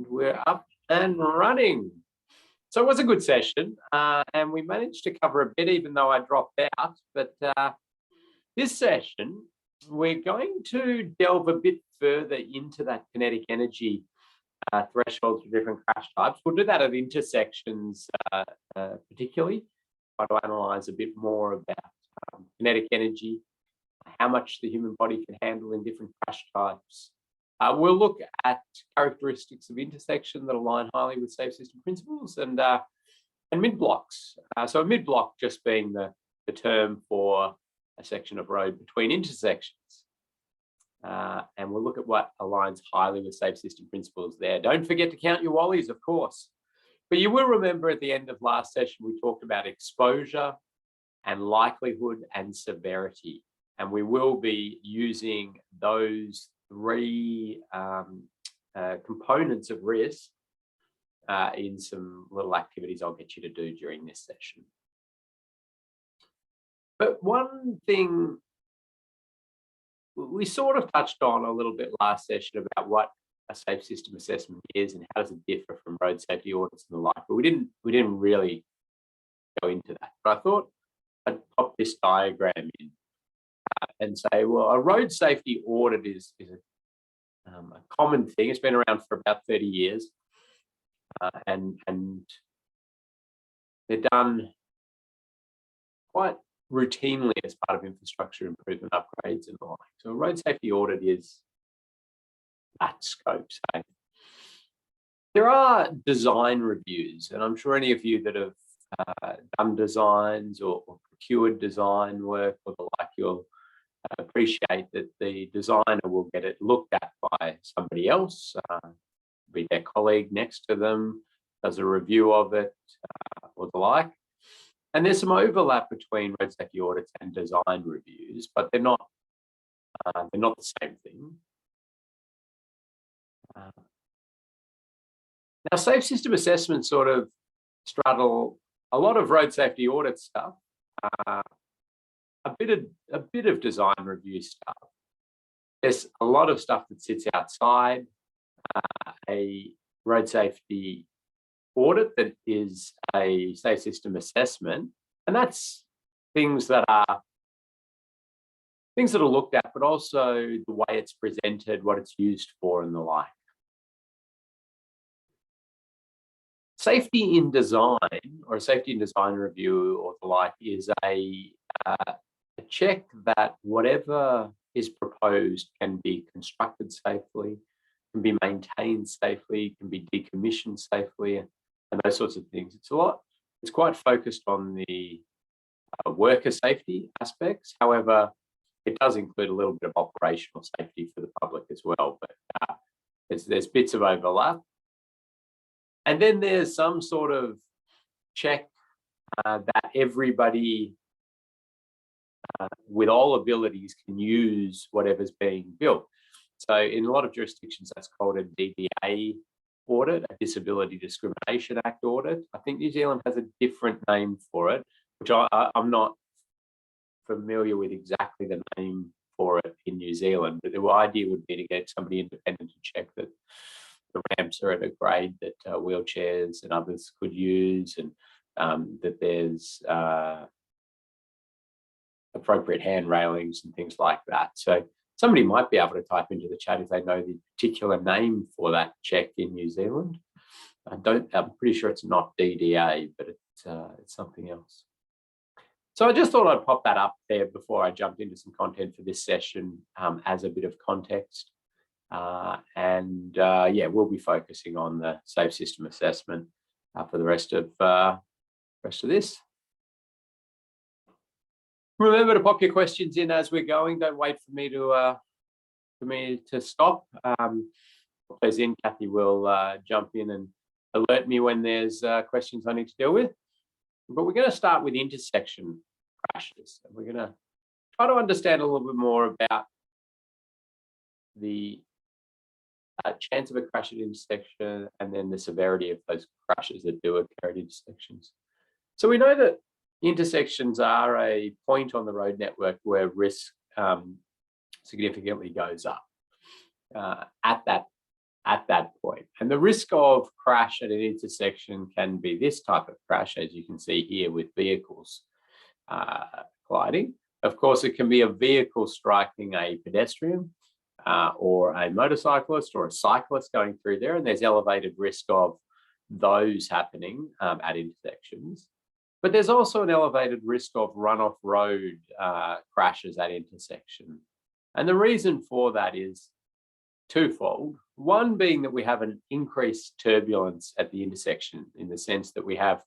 We're up and running. So it was a good session, and we managed to cover a bit, even though I dropped out. But this session, we're going to delve a bit further into that kinetic energy thresholds for different crash types. We'll do that at intersections, particularly, try to analyze a bit more about kinetic energy, how much the human body can handle in different crash types. We'll look at characteristics of intersection that align highly with safe system principles and mid-blocks. So a mid-block just being the term for a section of road between intersections. And we'll look at what aligns highly with safe system principles there. Don't forget to count your wallies, of course. But you will remember at the end of last session, we talked about exposure and likelihood and severity. And we will be using those three components of risk in some little activities I'll get you to do during this session. But one thing we sort of touched on a little bit last session about what a safe system assessment is and how does it differ from road safety audits and the like, but we didn't really go into that. But I thought I'd pop this diagram in and say, well, a road safety audit is a common thing. It's been around for about 30 years, and they're done quite routinely as part of infrastructure improvement upgrades and the like. So a road safety audit is that scope. So there are design reviews, and I'm sure any of you that have done designs or procured design work or the like, you'll appreciate that the designer will get it looked at by somebody else, be their colleague next to them, does a review of it or the like. And there's some overlap between road safety audits and design reviews, but they're not the same thing. Now, safe system assessments sort of straddle a lot of road safety audit stuff, a bit of design review stuff. There's a lot of stuff that sits outside a road safety audit that is a safe system assessment, and that's things that are looked at, but also the way it's presented, what it's used for, and the like. Safety in design, or a safety in design review or the like, is a check that whatever is proposed can be constructed safely, can be maintained safely, can be decommissioned safely, and those sorts of things. It's quite focused on the worker safety aspects. However, it does include a little bit of operational safety for the public as well, but there's bits of overlap. And then there's some sort of check that everybody with all abilities can use whatever's being built. So in a lot of jurisdictions, that's called a DDA audit, a Disability Discrimination Act audit. I think New Zealand has a different name for it, which I'm not familiar with exactly the name for it in New Zealand, but the idea would be to get somebody independent to check that the ramps are at a grade that wheelchairs and others could use, and that there's appropriate hand railings and things like that. So somebody might be able to type into the chat if they know the particular name for that check in New Zealand. I'm pretty sure it's not DDA, but it's something else. So I just thought I'd pop that up there before I jumped into some content for this session as a bit of context. Yeah, we'll be focusing on the safe system assessment for the rest of this. Remember to pop your questions in as we're going. Don't wait for me to stop. Those in, Kathy will jump in and alert me when there's questions I need to deal with. But we're going to start with intersection crashes, and we're going to try to understand a little bit more about the chance of a crash at intersection, and then the severity of those crashes that do occur at intersections. So we know that intersections are a point on the road network where risk significantly goes up at at that point. And the risk of crash at an intersection can be this type of crash, as you can see here with vehicles colliding. Of course, it can be a vehicle striking a pedestrian or a motorcyclist or a cyclist going through there, and there's elevated risk of those happening at intersections. But there's also an elevated risk of run-off road crashes at intersection. And the reason for that is twofold. One being that we have an increased turbulence at the intersection, in the sense that we have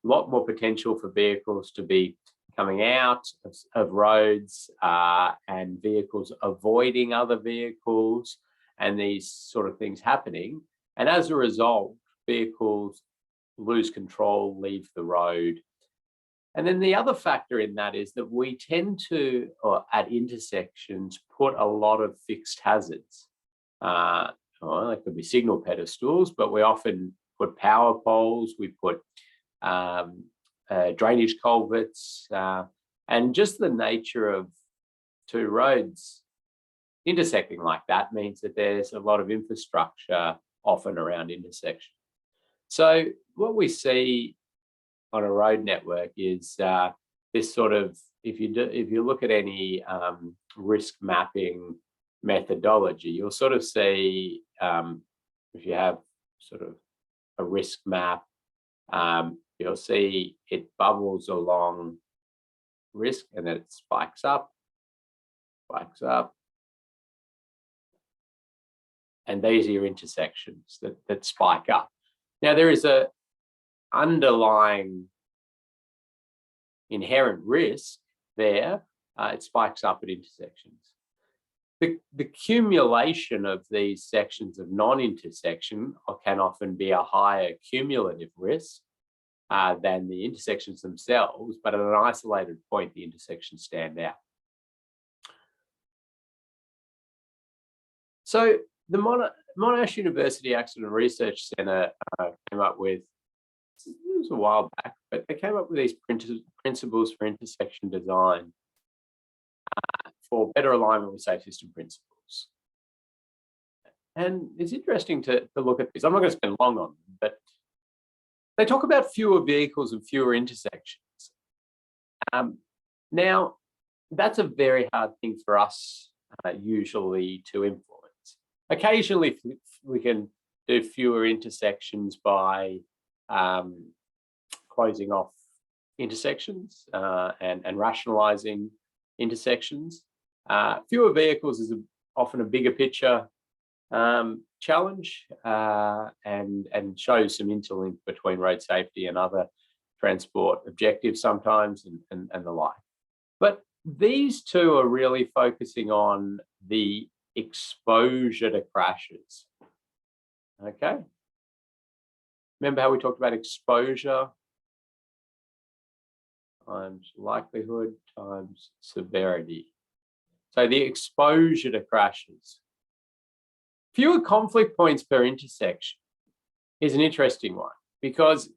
a lot more potential for vehicles to be coming out of roads and vehicles avoiding other vehicles and these sort of things happening. And as a result, vehicles lose control, leave the road. And then the other factor in that is that we tend to, at intersections, put a lot of fixed hazards. Well, they could be signal pedestals, but we often put power poles, we put drainage culverts, and just the nature of two roads intersecting like that means that there's a lot of infrastructure often around intersections. So what we see on a road network is this sort of, if you look at any risk mapping methodology, you'll sort of see, if you have sort of a risk map, you'll see it bubbles along risk and then it spikes up. And these are your intersections that spike up. Now, there is a underlying inherent risk there. It spikes up at intersections. The accumulation of these sections of non-intersection can often be a higher cumulative risk than the intersections themselves, but at an isolated point, the intersections stand out. So the Monash University Accident Research Centre came up with, it was a while back, but they came up with these principles for intersection design for better alignment with safe system principles. And it's interesting to look at this. I'm not going to spend long on them, but they talk about fewer vehicles and fewer intersections. Now, that's a very hard thing for us usually to influence. Occasionally, we can do fewer intersections by closing off intersections and rationalising intersections. Fewer vehicles is often a bigger picture challenge and shows some interlink between road safety and other transport objectives sometimes and the like. But these two are really focusing on the exposure to crashes. Okay. Remember how we talked about exposure times likelihood times severity. So the exposure to crashes. Fewer conflict points per intersection is an interesting one, because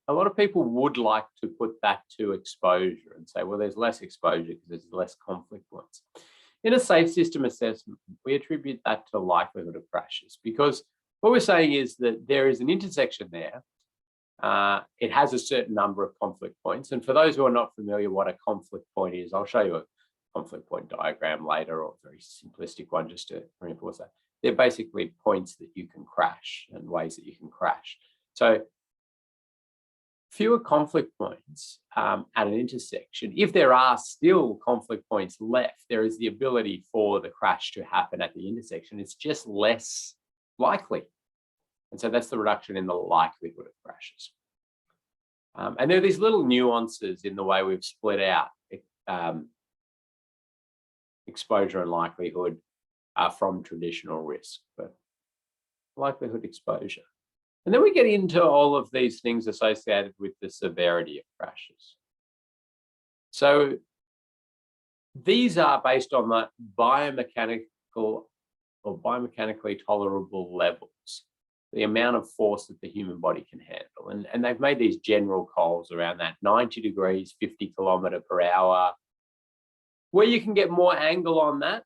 a lot of people would like to put that to exposure and say, well, there's less exposure because there's less conflict points. In a safe system assessment, we attribute that to likelihood of crashes, because what we're saying is that there is an intersection there. It has a certain number of conflict points. And for those who are not familiar what a conflict point is, I'll show you a conflict point diagram later, or a very simplistic one just to reinforce that. They're basically points that you can crash and ways that you can crash. So fewer conflict points at an intersection. If there are still conflict points left, there is the ability for the crash to happen at the intersection. It's just less likely. And so that's the reduction in the likelihood of crashes. And there are these little nuances in the way we've split out exposure and likelihood from traditional risk, but likelihood, exposure. And then we get into all of these things associated with the severity of crashes. So these are based on the biomechanical or biomechanically tolerable levels, the amount of force that the human body can handle. And they've made these general calls around that, 90 degrees, 50 kilometre per hour. Where you can get more angle on that,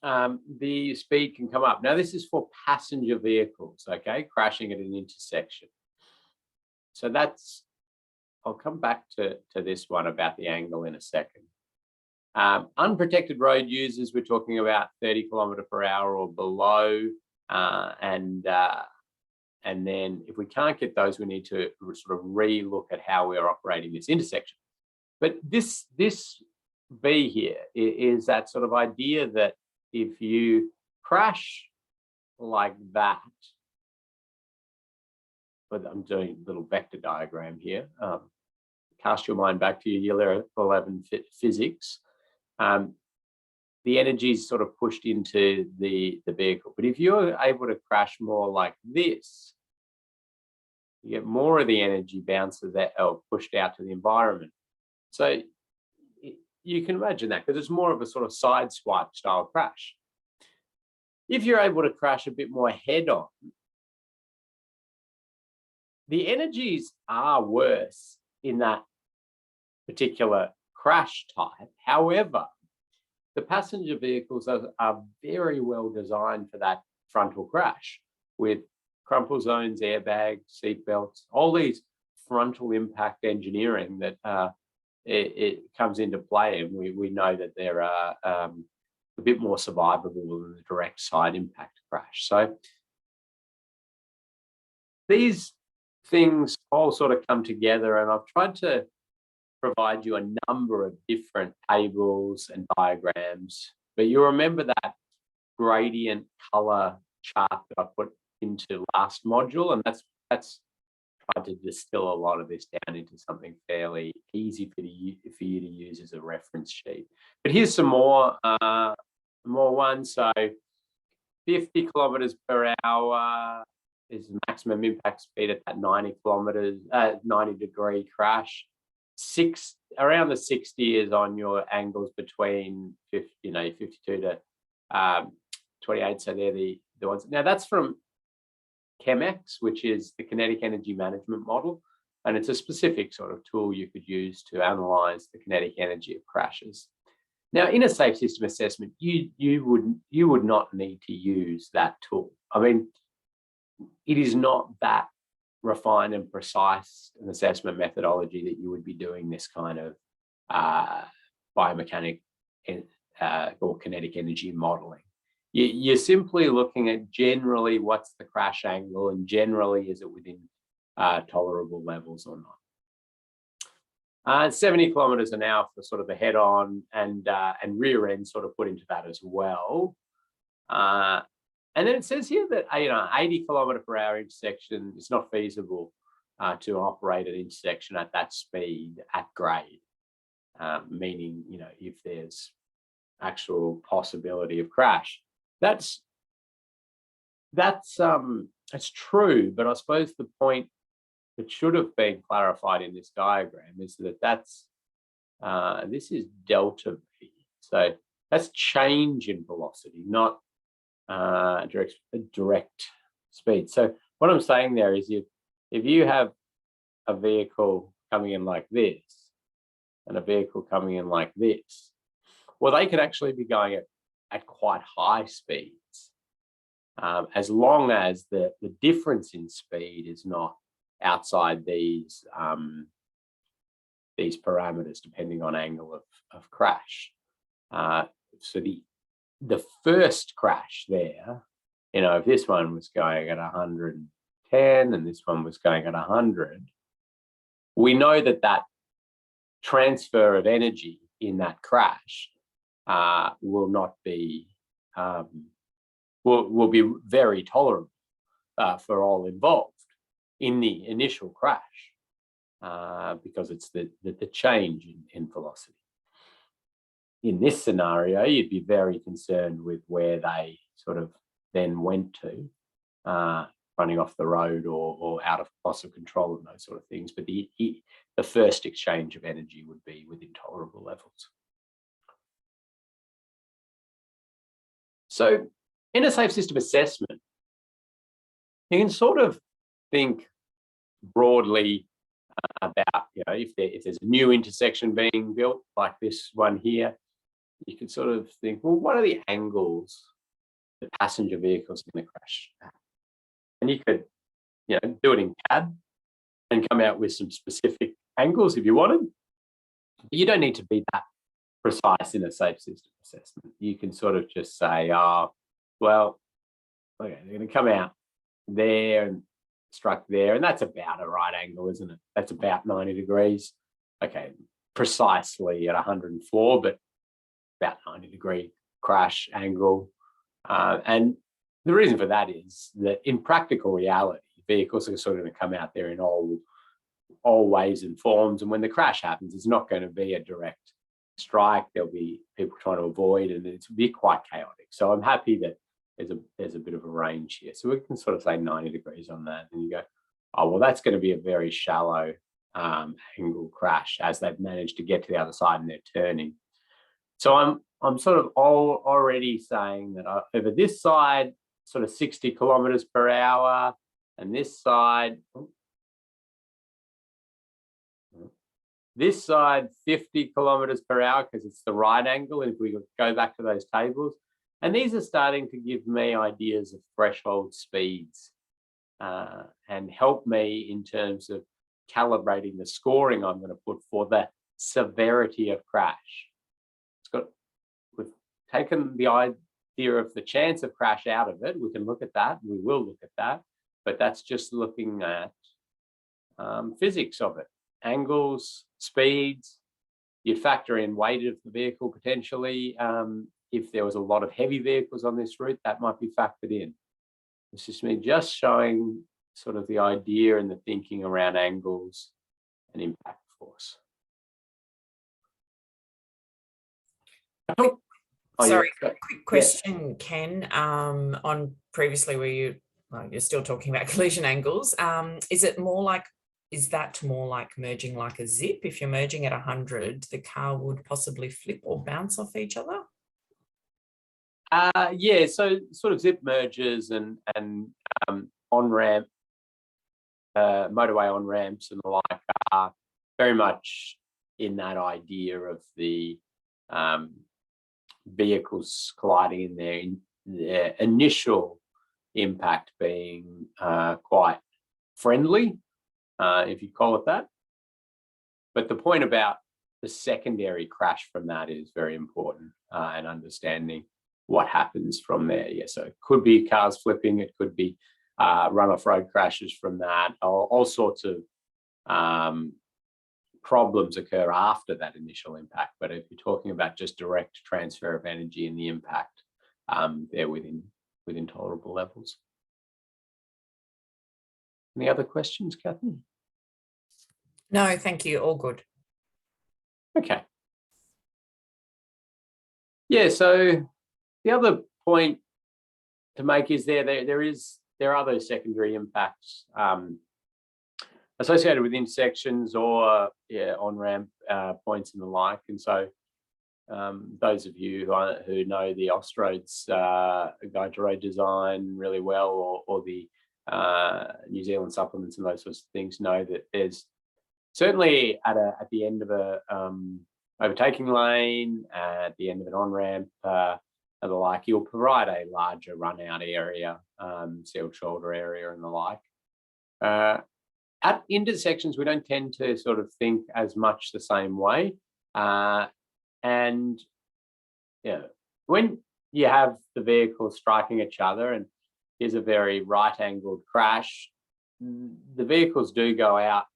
the speed can come up. Now, this is for passenger vehicles, okay, crashing at an intersection. So that's, I'll come back to this one about the angle in a second. Unprotected road users, we're talking about 30 km/h or below. And then if we can't get those, we need to sort of re-look at how we're operating this intersection. But this B here is that sort of idea that if you crash like that, but I'm doing a little vector diagram here, cast your mind back to your year 11 physics. The energy is sort of pushed into the vehicle. But if you're able to crash more like this, you get more of the energy bounces that are pushed out to the environment. So you can imagine that, because it's more of a sort of side swipe style crash. If you're able to crash a bit more head on, the energies are worse in that particular crash type. However, the passenger vehicles are very well designed for that frontal crash, with crumple zones, airbags, seat belts, all these frontal impact engineering that it comes into play, and we know that there are a bit more survivable than the direct side impact crash. So these things all sort of come together, and I've tried to provide you a number of different tables and diagrams, but you'll remember that gradient color chart that I put into last module, and that's tried to distill a lot of this down into something fairly easy for you to use as a reference sheet. But here's some more ones. So 50 km/h is the maximum impact speed at that 90 degree crash. Around the 60 is on your angles between 52 to 28. So they're the ones. Now that's from ChemX, which is the kinetic energy management model, and it's a specific sort of tool you could use to analyze the kinetic energy of crashes. Now, in a safe system assessment, you would not need to use that tool. I mean, it is not that refined and precise an assessment methodology that you would be doing this kind of biomechanic or kinetic energy modeling. You're simply looking at generally what's the crash angle, and generally is it within tolerable levels or not. 70 km/h for sort of the head-on and rear end sort of put into that as well. And then it says here that 80 km/h intersection is not feasible to operate an intersection at that speed at grade, meaning if there's actual possibility of crash. That's true, but I suppose the point that should have been clarified in this diagram is that this is delta V. So that's change in velocity, not direct speed. So what I'm saying there is if you have a vehicle coming in like this and a vehicle coming in like this, well, they could actually be going at quite high speeds, as long as the difference in speed is not outside these parameters, depending on angle of crash. So the first crash there, if this one was going at 110 and this one was going at 100, we know that transfer of energy in that crash will not be will be very tolerable for all involved in the initial crash, because it's the change in velocity. In this scenario, you'd be very concerned with where they sort of then went to, running off the road or out of loss of control and those sort of things. But the first exchange of energy would be within tolerable levels. So in a safe system assessment, you can sort of think broadly about, if there's a new intersection being built like this one here, you can sort of think, well, what are the angles the passenger vehicles are going to crash at? And you could, do it in CAD and come out with some specific angles if you wanted. But you don't need to be that precise in a safe system assessment. You can sort of just say, well, okay, they're going to come out there and struck there, and that's about a right angle, isn't it? That's about 90 degrees. Okay, precisely at 104, but about 90-degree crash angle. And the reason for that is that in practical reality, vehicles are sort of going to come out there in all ways and forms. And when the crash happens, it's not going to be a direct strike. There'll be people trying to avoid, and it's be quite chaotic. So I'm happy that there's a bit of a range here. So we can sort of say 90 degrees on that. And you go, oh, well, that's going to be a very shallow angle crash as they've managed to get to the other side and they're turning. So I'm sort of already saying that over this side, sort of 60 kilometers per hour, and this side 50 kilometers per hour, because it's the right angle. And if we go back to those tables, and these are starting to give me ideas of threshold speeds and help me in terms of calibrating the scoring I'm going to put for the severity of crash. We've taken the idea of the chance of crash out of it. We can look at that. We will look at that. But that's just looking at physics of it. Angles, speeds. You'd factor in weight of the vehicle potentially. If there was a lot of heavy vehicles on this route, that might be factored in. This is me just showing sort of the idea and the thinking around angles and impact force. Sorry, quick question, Ken. On previously where you're still talking about collision angles. Is that more like merging like a zip? If you're merging at 100, the car would possibly flip or bounce off each other? Yeah, so sort of zip mergers and on-ramp, motorway on-ramps and the like are very much in that idea of the vehicles colliding in their initial impact being quite friendly, if you call it that. But the point about the secondary crash from that is very important, and understanding what happens from there. Yeah, so it could be cars flipping, it could be run-off road crashes from that, all sorts of problems occur after that initial impact. But if you're talking about just direct transfer of energy and the impact, they're within tolerable levels. Any other questions, Kathy? No, thank you. All good. Okay. Yeah, so the other point to make is there are those secondary impacts associated with intersections or on-ramp points and the like. And so those of you who know the Austroads Guide to Road Design really well, or the New Zealand supplements and those sorts of things, know that there's certainly at the end of a overtaking lane, at the end of an on-ramp, and the like, you'll provide a larger run-out area, sealed shoulder area and the like. At intersections, we don't tend to sort of think as much the same way. And when you have the vehicles striking each other, and here's a very right-angled crash, the vehicles do go out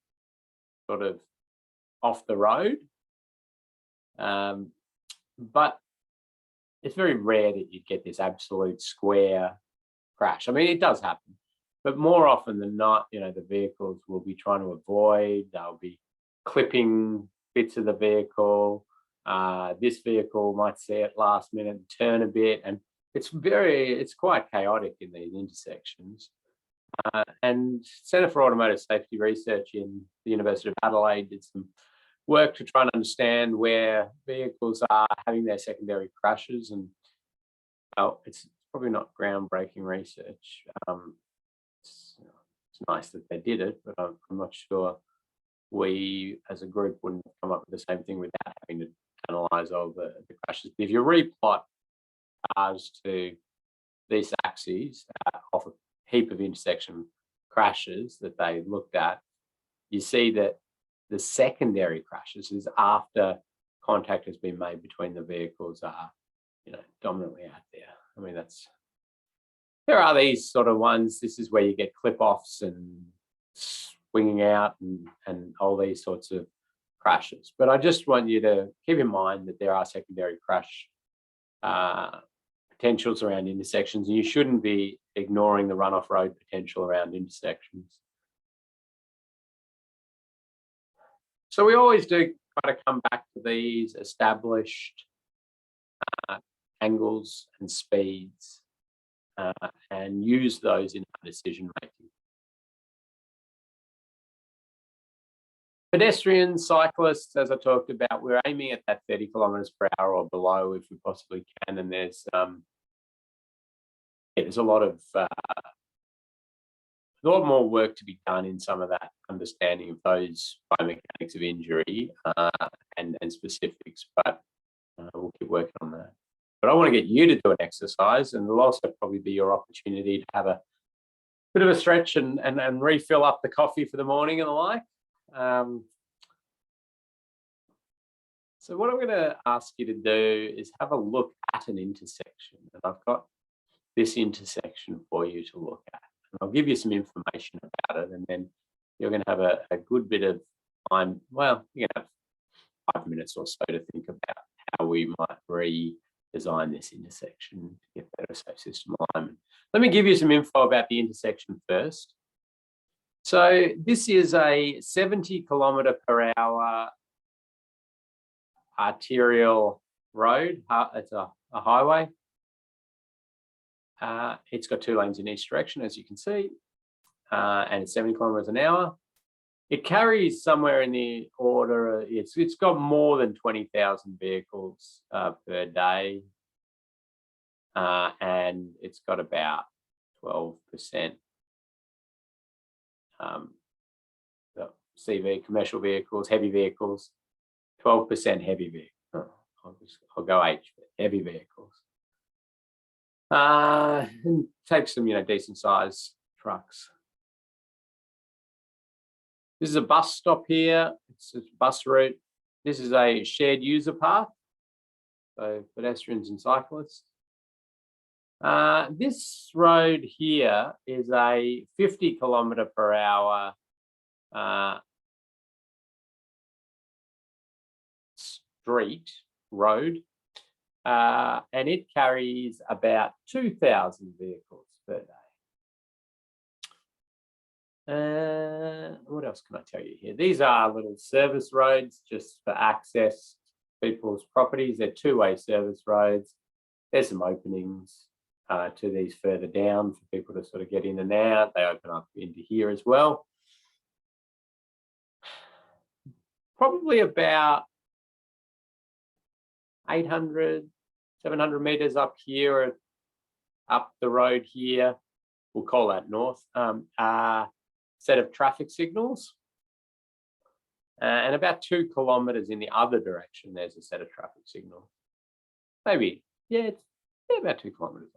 sort of off the road. But it's very rare that you get this absolute square crash. I mean, it does happen, but more often than not, the vehicles will be trying to avoid, they'll be clipping bits of the vehicle. This vehicle might see it last minute, turn a bit, and it's quite chaotic in these intersections. And Centre for Automotive Safety Research in the University of Adelaide did some work to try and understand where vehicles are having their secondary crashes. And it's probably not groundbreaking research. It's nice that they did it, but I'm not sure we as a group wouldn't have come up with the same thing without having to analyze all the crashes. If you replot cars to these axes off a heap of intersection crashes that they looked at, you see that the secondary crashes is after contact has been made between the vehicles are, dominantly out there. I mean, there are these sort of ones. This is where you get clip-offs and swinging out and all these sorts of crashes. But I just want you to keep in mind that there are secondary crash potentials around intersections, and you shouldn't be ignoring the runoff road potential around intersections. So we always do try to come back to these established angles and speeds and use those in our decision making. Pedestrians, cyclists, as I talked about, we're aiming at that 30 kilometres per hour or below if we possibly can. And there's a lot more work to be done in some of that understanding of those biomechanics of injury and specifics, but we'll keep working on that. But I want to get you to do an exercise, and it'll also probably be your opportunity to have a bit of a stretch and refill up the coffee for the morning and the like. So what I'm going to ask you to do is have a look at an intersection, and I've got this intersection for you to look at. And I'll give you some information about it, and then you're going to have a good bit of time. Well, you're going to have 5 minutes or so to think about how we might redesign this intersection to get better safe system alignment. Let me give you some info about the intersection first. So this is a 70 kilometre per hour arterial road. It's a highway. It's got 2 lanes in each direction, as you can see, and it's 70 kilometres an hour. It carries somewhere in the order, it's got more than 20,000 vehicles per day, and it's got about 12% CV, commercial vehicles, heavy vehicles, 12% heavy vehicles. I'll go H, heavy vehicles. And take some, decent sized trucks. This is a bus stop here. It's a bus route. This is a shared user path, so pedestrians and cyclists. This road here is a 50 kilometre per hour street road, and it carries about 2,000 vehicles per day. What else can I tell you here? These are little service roads just for access to people's properties. They're 2-way service roads. There's some openings to these further down for people to sort of get in and out. They open up into here as well. Probably about 800, 700 metres up here, up the road here. We'll call that north. Set of traffic signals, and about 2 kilometres in the other direction there's a set of traffic signals. Maybe, it's about 2 kilometres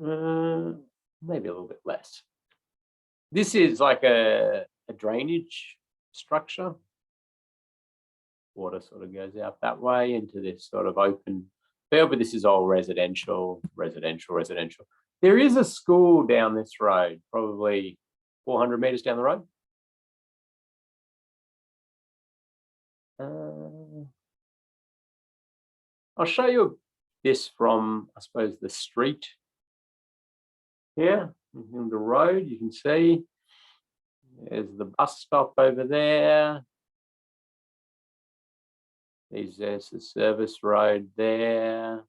on. Maybe a little bit less. This is like a drainage structure. Water sort of goes out that way into this sort of open field, but this is all residential. There is a school down this road, probably 400 metres down the road. I'll show you this from, I suppose, the street here on the road. You can see there's the bus stop over there. There's the service road there.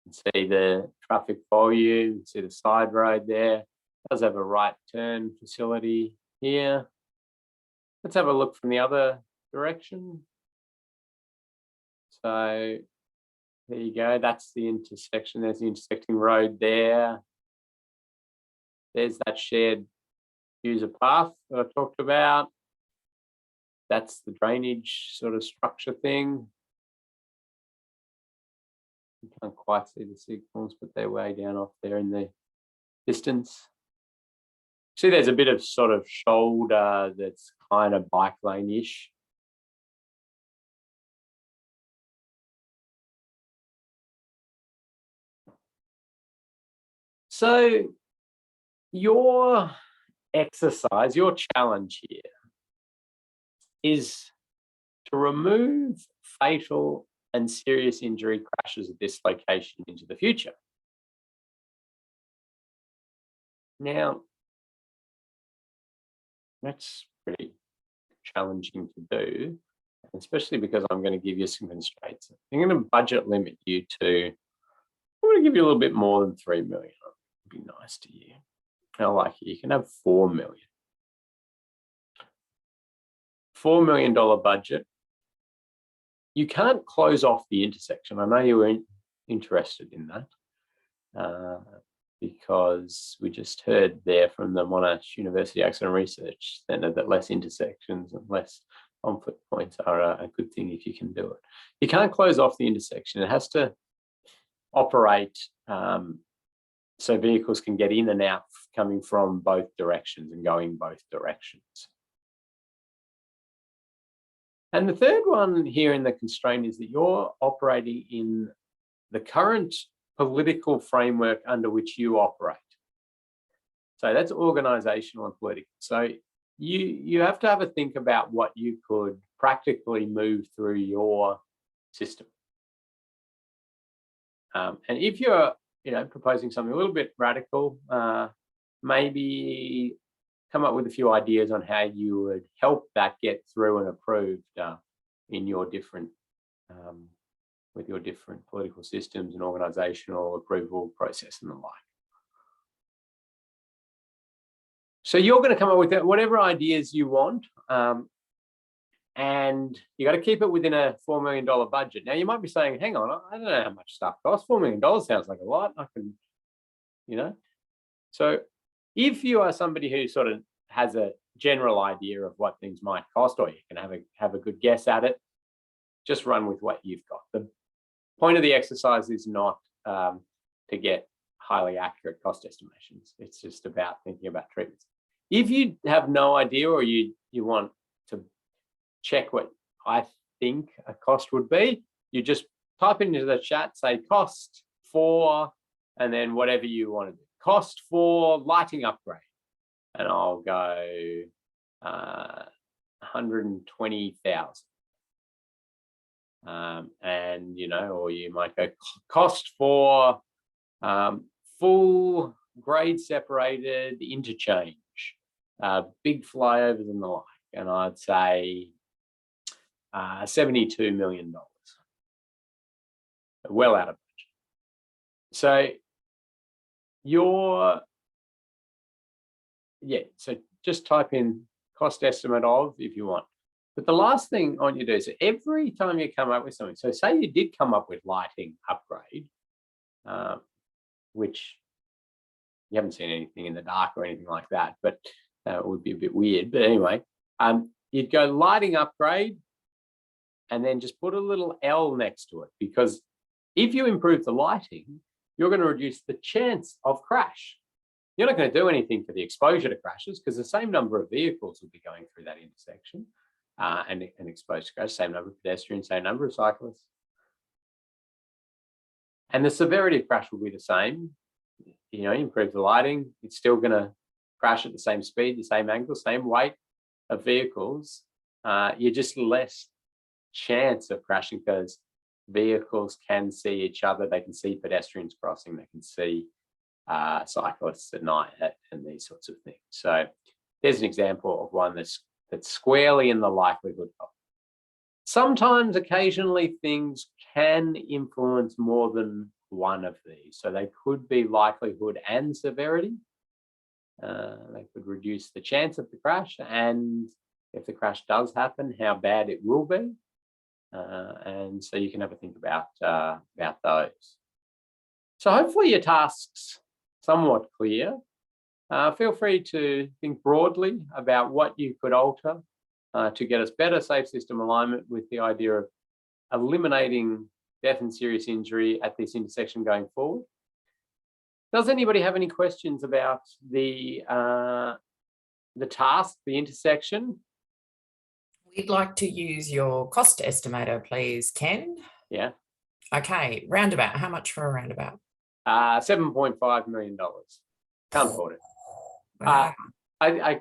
You can see the traffic volume, you can see the side road there. It does have a right turn facility here. Let's have a look from the other direction. So there you go, that's the intersection. There's the intersecting road there. There's that shared user path that I talked about. That's the drainage sort of structure thing. You can't quite see the signals, but they're way down off there in the distance. See, there's a bit of sort of shoulder that's kind of bike lane-ish. So your exercise, your challenge here is to remove fatal and serious injury crashes at this location into the future. Now, that's pretty challenging to do, especially because I'm going to give you some constraints. I'm going to budget limit you to, I'm going to give you a little bit more than 3 million. It'd be nice to you. I like it. You can have 4 million. $4 million budget. You can't close off the intersection. I know you were interested in that because we just heard there from the Monash University Accident Research Centre that less intersections and less conflict points are a good thing if you can do it. You can't close off the intersection. It has to operate so vehicles can get in and out coming from both directions and going both directions. And the third one here in the constraint is that you're operating in the current political framework under which you operate. So that's organisational and political. So you have to have a think about what you could practically move through your system. And if you're proposing something a little bit radical, maybe come up with a few ideas on how you would help that get through and approved in your different, with your different political systems and organisational approval process and the like. So you're going to come up with whatever ideas you want, and you got to keep it within a $4 million budget. Now you might be saying, hang on, I don't know how much stuff costs. $4 million sounds like a lot. I can, So if you are somebody who sort of has a general idea of what things might cost, or you can have a good guess at it, just run with what you've got. The point of the exercise is not to get highly accurate cost estimations. It's just about thinking about treatments. If you have no idea, or you want to check what I think a cost would be, you just type into the chat, say cost for, and then whatever you want to do. Cost for lighting upgrade, and I'll go 120,000. And or you might go cost for full grade separated interchange, big flyovers and the like, and I'd say $72 million. Well out of budget. So so just type in cost estimate of if you want. But the last thing I want you to do is every time you come up with something, so say you did come up with lighting upgrade, which you haven't seen anything in the dark or anything like that, but it would be a bit weird. But anyway, you'd go lighting upgrade and then just put a little L next to it, because if you improve the lighting, you're going to reduce the chance of crash. You're not going to do anything for the exposure to crashes, because the same number of vehicles will be going through that intersection and exposed to crash, same number of pedestrians, same number of cyclists. And the severity of crash will be the same. You improve the lighting, it's still going to crash at the same speed, the same angle, same weight of vehicles. You're just less chance of crashing because vehicles can see each other, they can see pedestrians crossing, they can see cyclists at night and these sorts of things. So there's an example of one that's squarely in the likelihood of. Sometimes, occasionally, things can influence more than one of these. So they could be likelihood and severity. They could reduce the chance of the crash, and if the crash does happen, how bad it will be. And so you can have a think about those. So hopefully your task's somewhat clear. Feel free to think broadly about what you could alter to get us better safe system alignment with the idea of eliminating death and serious injury at this intersection going forward. Does anybody have any questions about the task, the intersection? We'd like to use your cost estimator, please, Ken. Yeah. Okay, roundabout. How much for a roundabout? $7.5 million. Can't afford it. Wow. I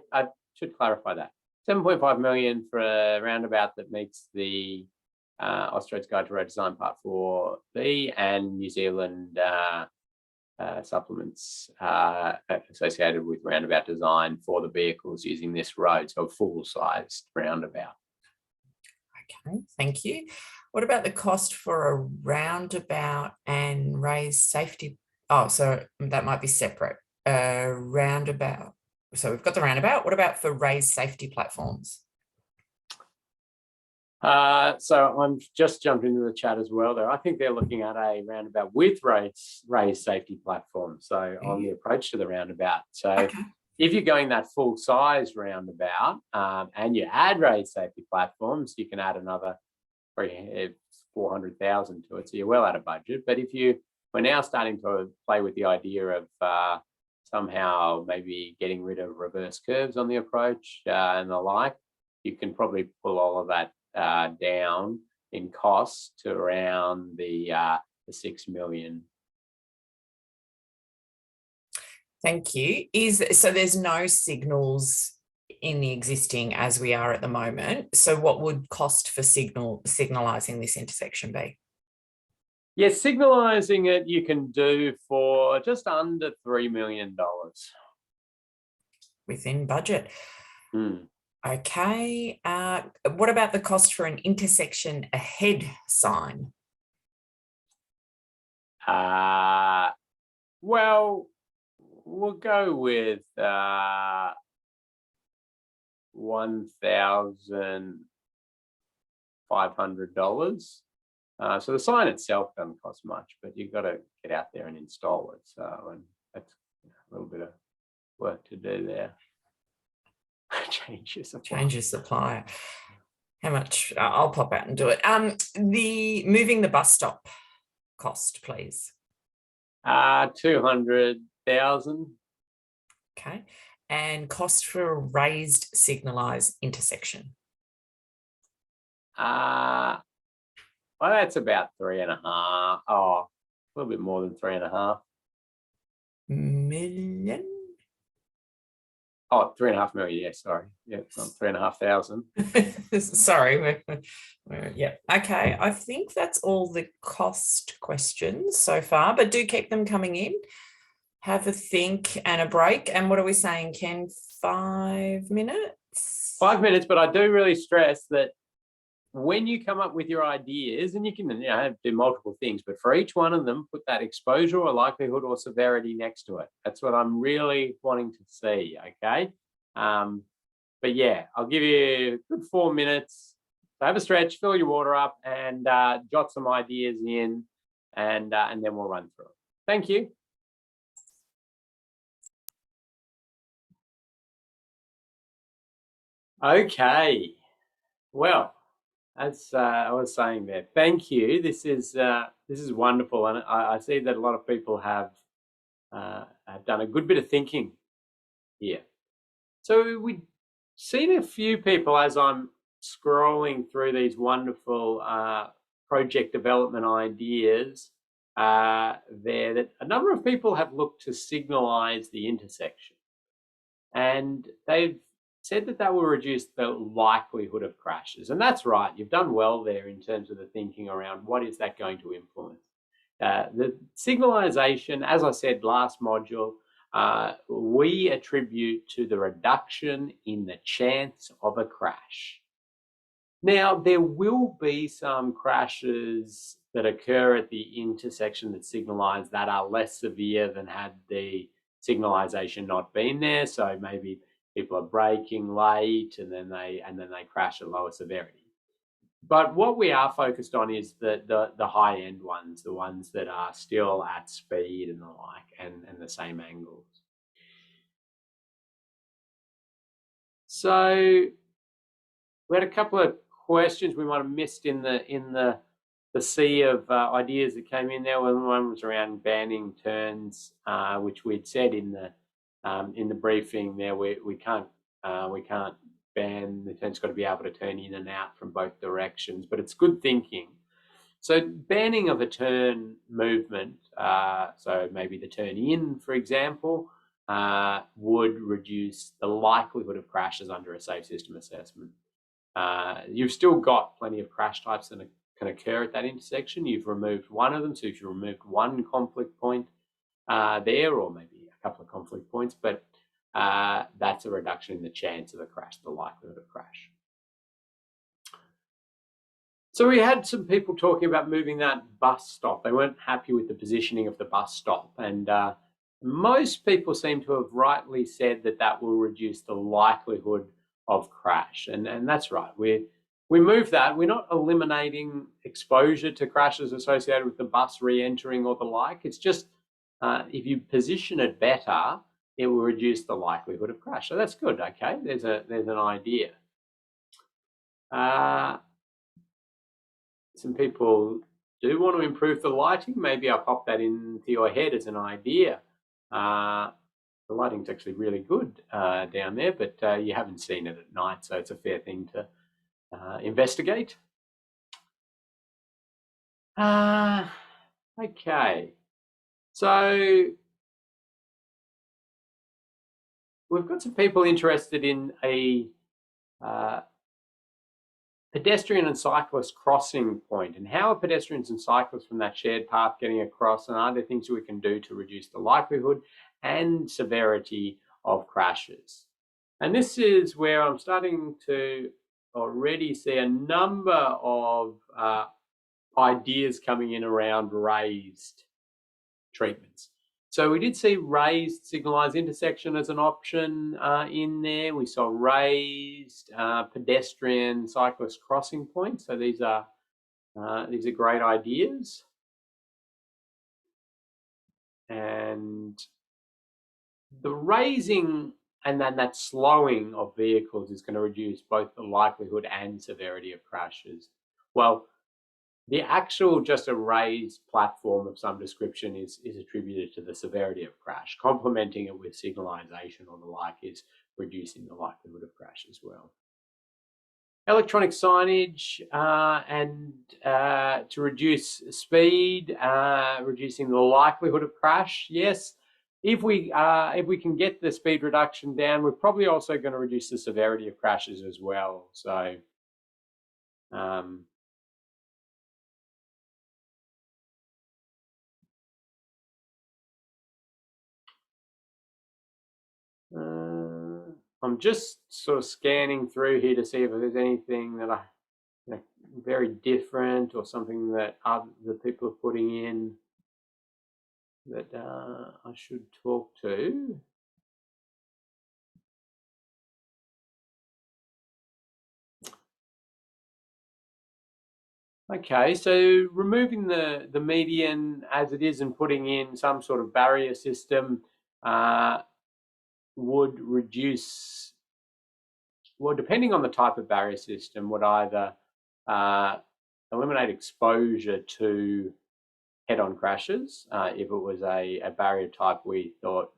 should clarify that. 7.5 million for a roundabout that meets the Austra's Guide to Road Design Part 4B and New Zealand supplements associated with roundabout design for the vehicles using this road, so a full-sized roundabout. Okay, thank you. What about the cost for a roundabout and raised safety? Oh, so that might be separate. Roundabout. So we've got the roundabout. What about for raised safety platforms? So I'm just jumping into the chat as well there. I think they're looking at a roundabout with raised safety platforms. So on the approach to the roundabout. So Okay. if you're going that full size roundabout and you add raised safety platforms, you can add another 400,000 to it. So you're well out of budget. But we're now starting to play with the idea of somehow maybe getting rid of reverse curves on the approach and the like, you can probably pull all of that down in costs to around the 6 million. Thank you. So there's no signals in the existing as we are at the moment. So what would cost for signalising this intersection be? Yes, signalising it you can do for just under $3 million. Within budget. Hmm. Okay. What about the cost for an intersection ahead sign? Well, we'll go with $1,500. So the sign itself doesn't cost much, but you've got to get out there and install it. So that's a little bit of work to do there. Change your supplier. How much? I'll pop out and do it. The moving the bus stop cost, please. 200,000. Okay. And cost for a raised signalised intersection. Well, that's about 3.5. Oh, a little bit more than 3.5 million. Oh, 3.5 million. Yeah, sorry. Yeah, it's not 3,500. Sorry. Yeah. Okay. I think that's all the cost questions so far, but do keep them coming in. Have a think and a break. And what are we saying, Ken? 5 minutes? 5 minutes, but I do really stress that when you come up with your ideas, and you can do multiple things, but for each one of them, put that exposure or likelihood or severity next to it. That's what I'm really wanting to see, okay? But yeah, I'll give you a good 4 minutes. So have a stretch, fill your water up, and jot some ideas in, and then we'll run through it. Thank you. Okay, well, as I was saying there, thank you. This is wonderful, and I see that a lot of people have done a good bit of thinking here. So we've seen a few people as I'm scrolling through these wonderful project development ideas there, that a number of people have looked to signalise the intersection, and they've said that will reduce the likelihood of crashes. And that's right. You've done well there in terms of the thinking around what is that going to influence. The signalisation, as I said last module, we attribute to the reduction in the chance of a crash. Now, there will be some crashes that occur at the intersection that signalise that are less severe than had the signalisation not been there. So maybe people are braking late and then they crash at lower severity. But what we are focused on is the high end ones, the ones that are still at speed and the like, and the same angles. So we had a couple of questions we might have missed in the sea of ideas that came in there. One was around banning turns, which we'd said in the briefing there. We can't ban the turn's got to be able to turn in and out from both directions, but it's good thinking. So banning of a turn movement, so maybe the turn in, for example, would reduce the likelihood of crashes under a safe system assessment. You've still got plenty of crash types that can occur at that intersection. You've removed one of them, so if you removed one conflict point there, or maybe a couple of conflict points, but that's a reduction in the chance of a crash, the likelihood of crash. So we had some people talking about moving that bus stop. They weren't happy with the positioning of the bus stop, and most people seem to have rightly said that that will reduce the likelihood of crash, and that's right. We move that. We're not eliminating exposure to crashes associated with the bus re-entering or the like. It's just if you position it better, it will reduce the likelihood of crash. So that's good. Okay, there's an idea. Some people do want to improve the lighting. Maybe I'll pop that into your head as an idea. The lighting's actually really good down there, but you haven't seen it at night, so it's a fair thing to investigate. Okay, so we've got some people interested in a pedestrian and cyclist crossing point, and how are pedestrians and cyclists from that shared path getting across, and are there things we can do to reduce the likelihood and severity of crashes? And this is where I'm starting to already see a number of ideas coming in around raised treatments. So we did see raised signalised intersection as an option in there. We saw raised pedestrian cyclist crossing points. So these are great ideas. And the raising and then that slowing of vehicles is going to reduce both the likelihood and severity of crashes. Well, the actual just a raised platform of some description is attributed to the severity of crash. Complementing it with signalisation or the like is reducing the likelihood of crash as well. Electronic signage and to reduce speed, reducing the likelihood of crash. Yes, if we can get the speed reduction down, we're probably also going to reduce the severity of crashes as well. So. I'm just sort of scanning through here to see if there's anything that very different or something that other people are putting in that I should talk to. Okay, so removing the median as it is and putting in some sort of barrier system would reduce, well, depending on the type of barrier system, would either eliminate exposure to head-on crashes if it was a barrier type we thought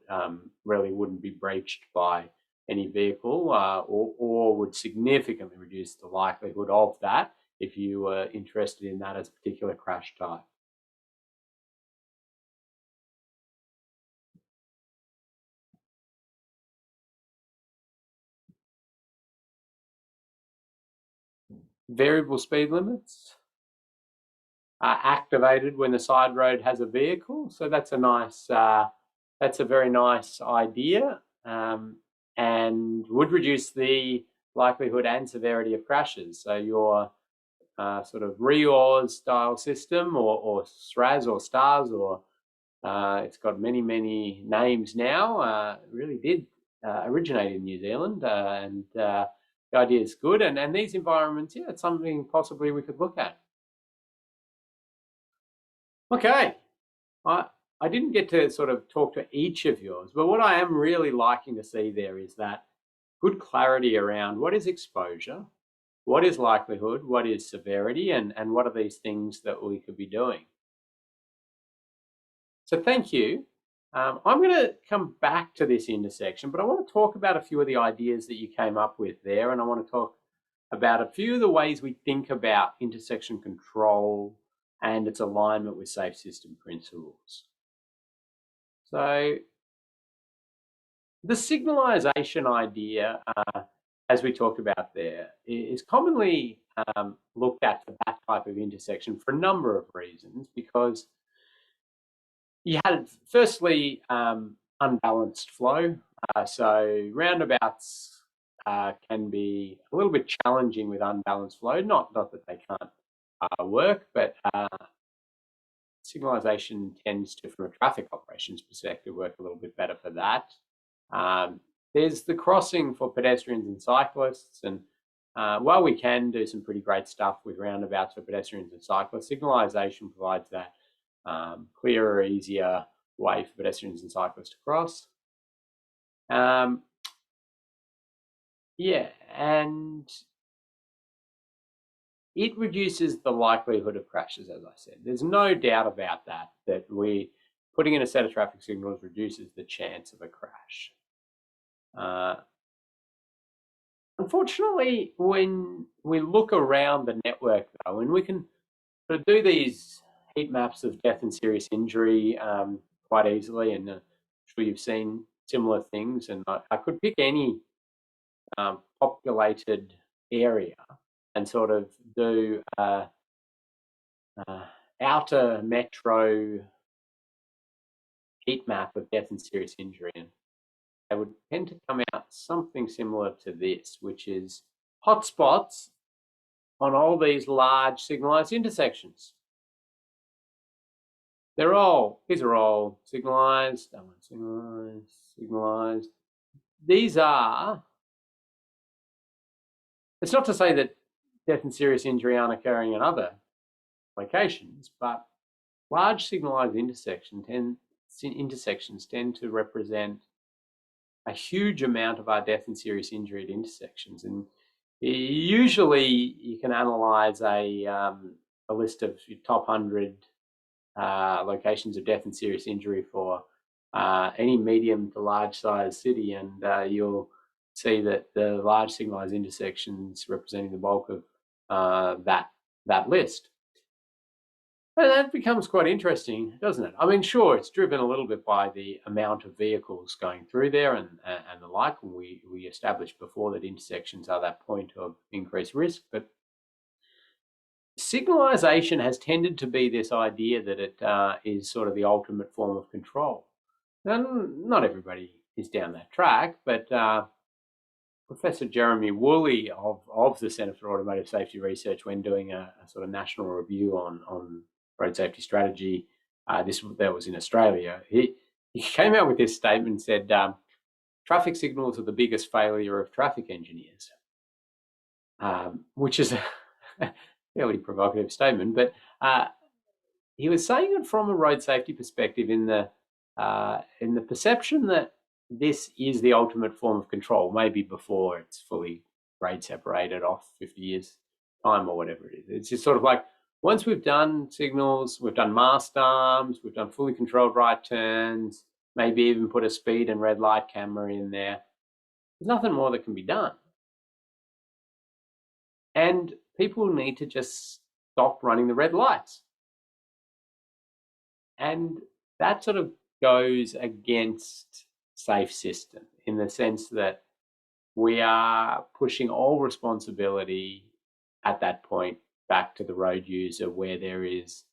really wouldn't be breached by any vehicle, or would significantly reduce the likelihood of that if you were interested in that as a particular crash type. Variable speed limits are activated when the side road has a vehicle, so that's a nice, that's a very nice idea, and would reduce the likelihood and severity of crashes. So your sort of REORS style system, or SRAS or STARS, or it's got many names now. Really did originate in New Zealand, and the idea is good. And these environments, yeah, it's something possibly we could look at. Okay, I didn't get to sort of talk to each of yours, but what I am really liking to see there is that good clarity around what is exposure, what is likelihood, what is severity, and what are these things that we could be doing. So thank you. I'm going to come back to this intersection, but I want to talk about a few of the ideas that you came up with there, and I want to talk about a few of the ways we think about intersection control and its alignment with safe system principles. So the signalisation idea, as we talked about there, is commonly looked at for that type of intersection for a number of reasons, because you had, firstly, unbalanced flow. So roundabouts can be a little bit challenging with unbalanced flow, not that they can't work, but signalisation tends to, from a traffic operations perspective, work a little bit better for that. There's the crossing for pedestrians and cyclists, and while we can do some pretty great stuff with roundabouts for pedestrians and cyclists, signalisation provides that clearer, easier way for pedestrians and cyclists to cross. Yeah, and it reduces the likelihood of crashes, as I said. There's no doubt about that, that putting in a set of traffic signals reduces the chance of a crash. Unfortunately, when we look around the network, though, and we can sort of do these heat maps of death and serious injury quite easily, and I'm sure you've seen similar things, and I could pick any populated area and sort of do outer metro heat map of death and serious injury, and they would tend to come out something similar to this, which is hotspots on all these large signalised intersections. These are all signalised, that one's signalised, signalised. These are, it's not to say that death and serious injury aren't occurring in other locations, but large signalised intersections tend to represent a huge amount of our death and serious injury at intersections. And usually you can analyse a list of your top 100 locations of death and serious injury for any medium to large size city, and you'll see that the large signalised intersections representing the bulk of that list. And that becomes quite interesting, doesn't it? I mean, sure, it's driven a little bit by the amount of vehicles going through there and the like. And we established before that intersections are that point of increased risk, but signalisation has tended to be this idea that it is sort of the ultimate form of control. And not everybody is down that track, but Professor Jeremy Woolley of the Centre for Automotive Safety Research, when doing a sort of national review on road safety strategy, that was in Australia, he came out with this statement and said, traffic signals are the biggest failure of traffic engineers, which is a fairly provocative statement, but he was saying it from a road safety perspective in the perception that this is the ultimate form of control, maybe before it's fully grade separated off 50 years time or whatever it is. It's just sort of like, once we've done signals, we've done mast arms, we've done fully controlled right turns, maybe even put a speed and red light camera in there, there's nothing more that can be done. And people need to just stop running the red lights. And that sort of goes against safe system in the sense that we are pushing all responsibility at that point back to the road user, where there is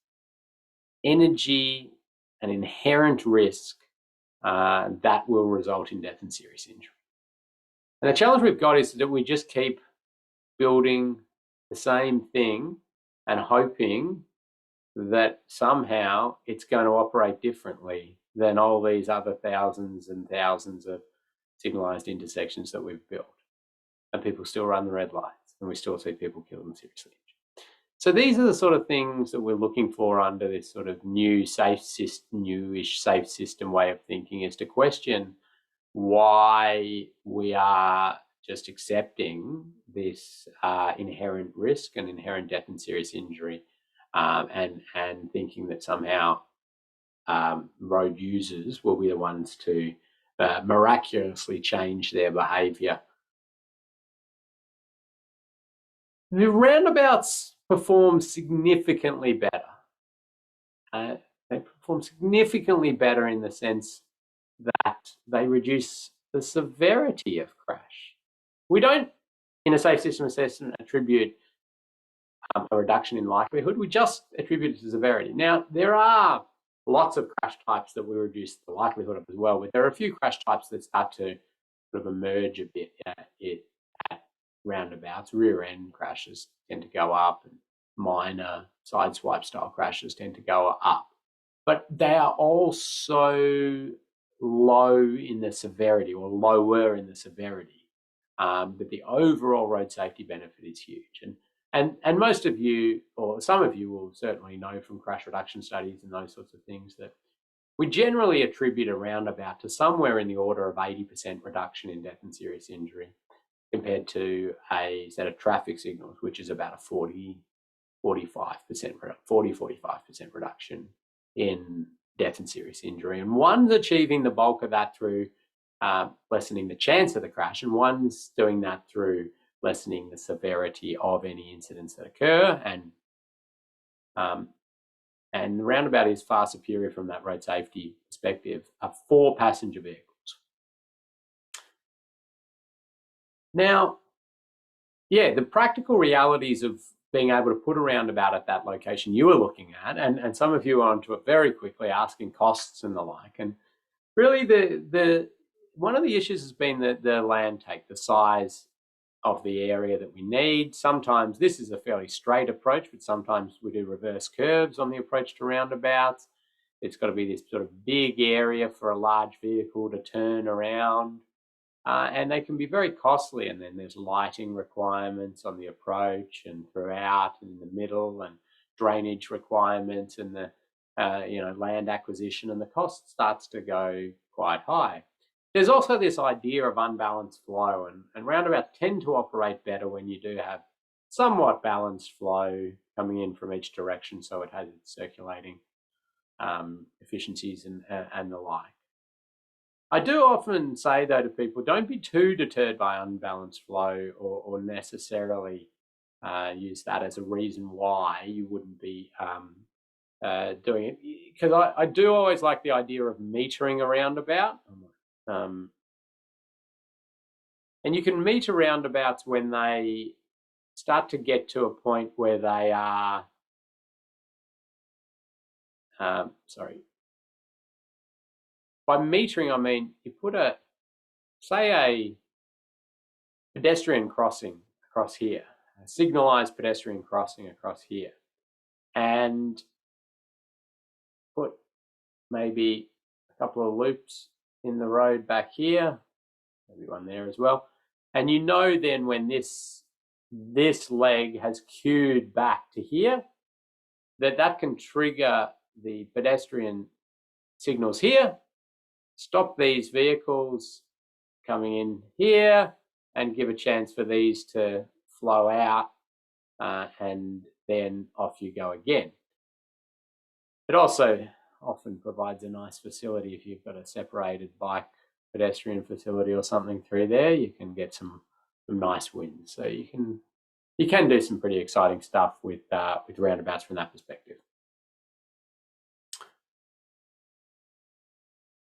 energy and inherent risk that will result in death and serious injury. And the challenge we've got is that we just keep building the same thing and hoping that somehow it's going to operate differently than all these other thousands and thousands of signalised intersections that we've built. And people still run the red lights, and we still see people killed and seriously injured. So these are the sort of things that we're looking for under this sort of newish safe system way of thinking, is to question why we are just accepting this inherent risk and inherent death and serious injury, and thinking that somehow road users will be the ones to miraculously change their behaviour. The roundabouts perform significantly better. They perform significantly better in the sense that they reduce the severity of crash. We don't, in a safe system assessment, attribute a reduction in likelihood. We just attribute it to severity. Now, there are lots of crash types that we reduce the likelihood of as well, but there are a few crash types that start to sort of emerge a bit at roundabouts. Rear end crashes tend to go up, and minor sideswipe style crashes tend to go up. But they are also low in the severity, or lower in the severity. But the overall road safety benefit is huge. And most of you, or some of you, will certainly know from crash reduction studies and those sorts of things that we generally attribute a roundabout to somewhere in the order of 80% reduction in death and serious injury compared to a set of traffic signals, which is about a 40-45% reduction in death and serious injury. And one's achieving the bulk of that through lessening the chance of the crash, and one's doing that through lessening the severity of any incidents that occur. And the roundabout is far superior from that road safety perspective for passenger vehicles. Now, yeah, the practical realities of being able to put a roundabout at that location you were looking at, and some of you are onto it very quickly, asking costs and the like. And really, the one of the issues has been the land take, the size of the area that we need. Sometimes this is a fairly straight approach, but sometimes we do reverse curves on the approach to roundabouts. It's got to be this sort of big area for a large vehicle to turn around. And they can be very costly, and then there's lighting requirements on the approach and throughout and in the middle, and drainage requirements, and the land acquisition, and the cost starts to go quite high. There's also this idea of unbalanced flow, and roundabouts tend to operate better when you do have somewhat balanced flow coming in from each direction, so it has its circulating efficiencies and the like. I do often say, though, to people, don't be too deterred by unbalanced flow, or necessarily use that as a reason why you wouldn't be doing it. Because I do always like the idea of metering a roundabout. And you can meter roundabouts when they start to get to a point where they are, by metering, I mean, you put a pedestrian crossing across here, a signalised pedestrian crossing across here, and put maybe a couple of loops in the road back here, maybe one there as well. And you know then when this leg has queued back to here, that can trigger the pedestrian signals here, stop these vehicles coming in here, and give a chance for these to flow out, and then off you go again. It also often provides a nice facility if you've got a separated bike pedestrian facility or something through there. You can get some nice wins. So you can do some pretty exciting stuff with roundabouts from that perspective.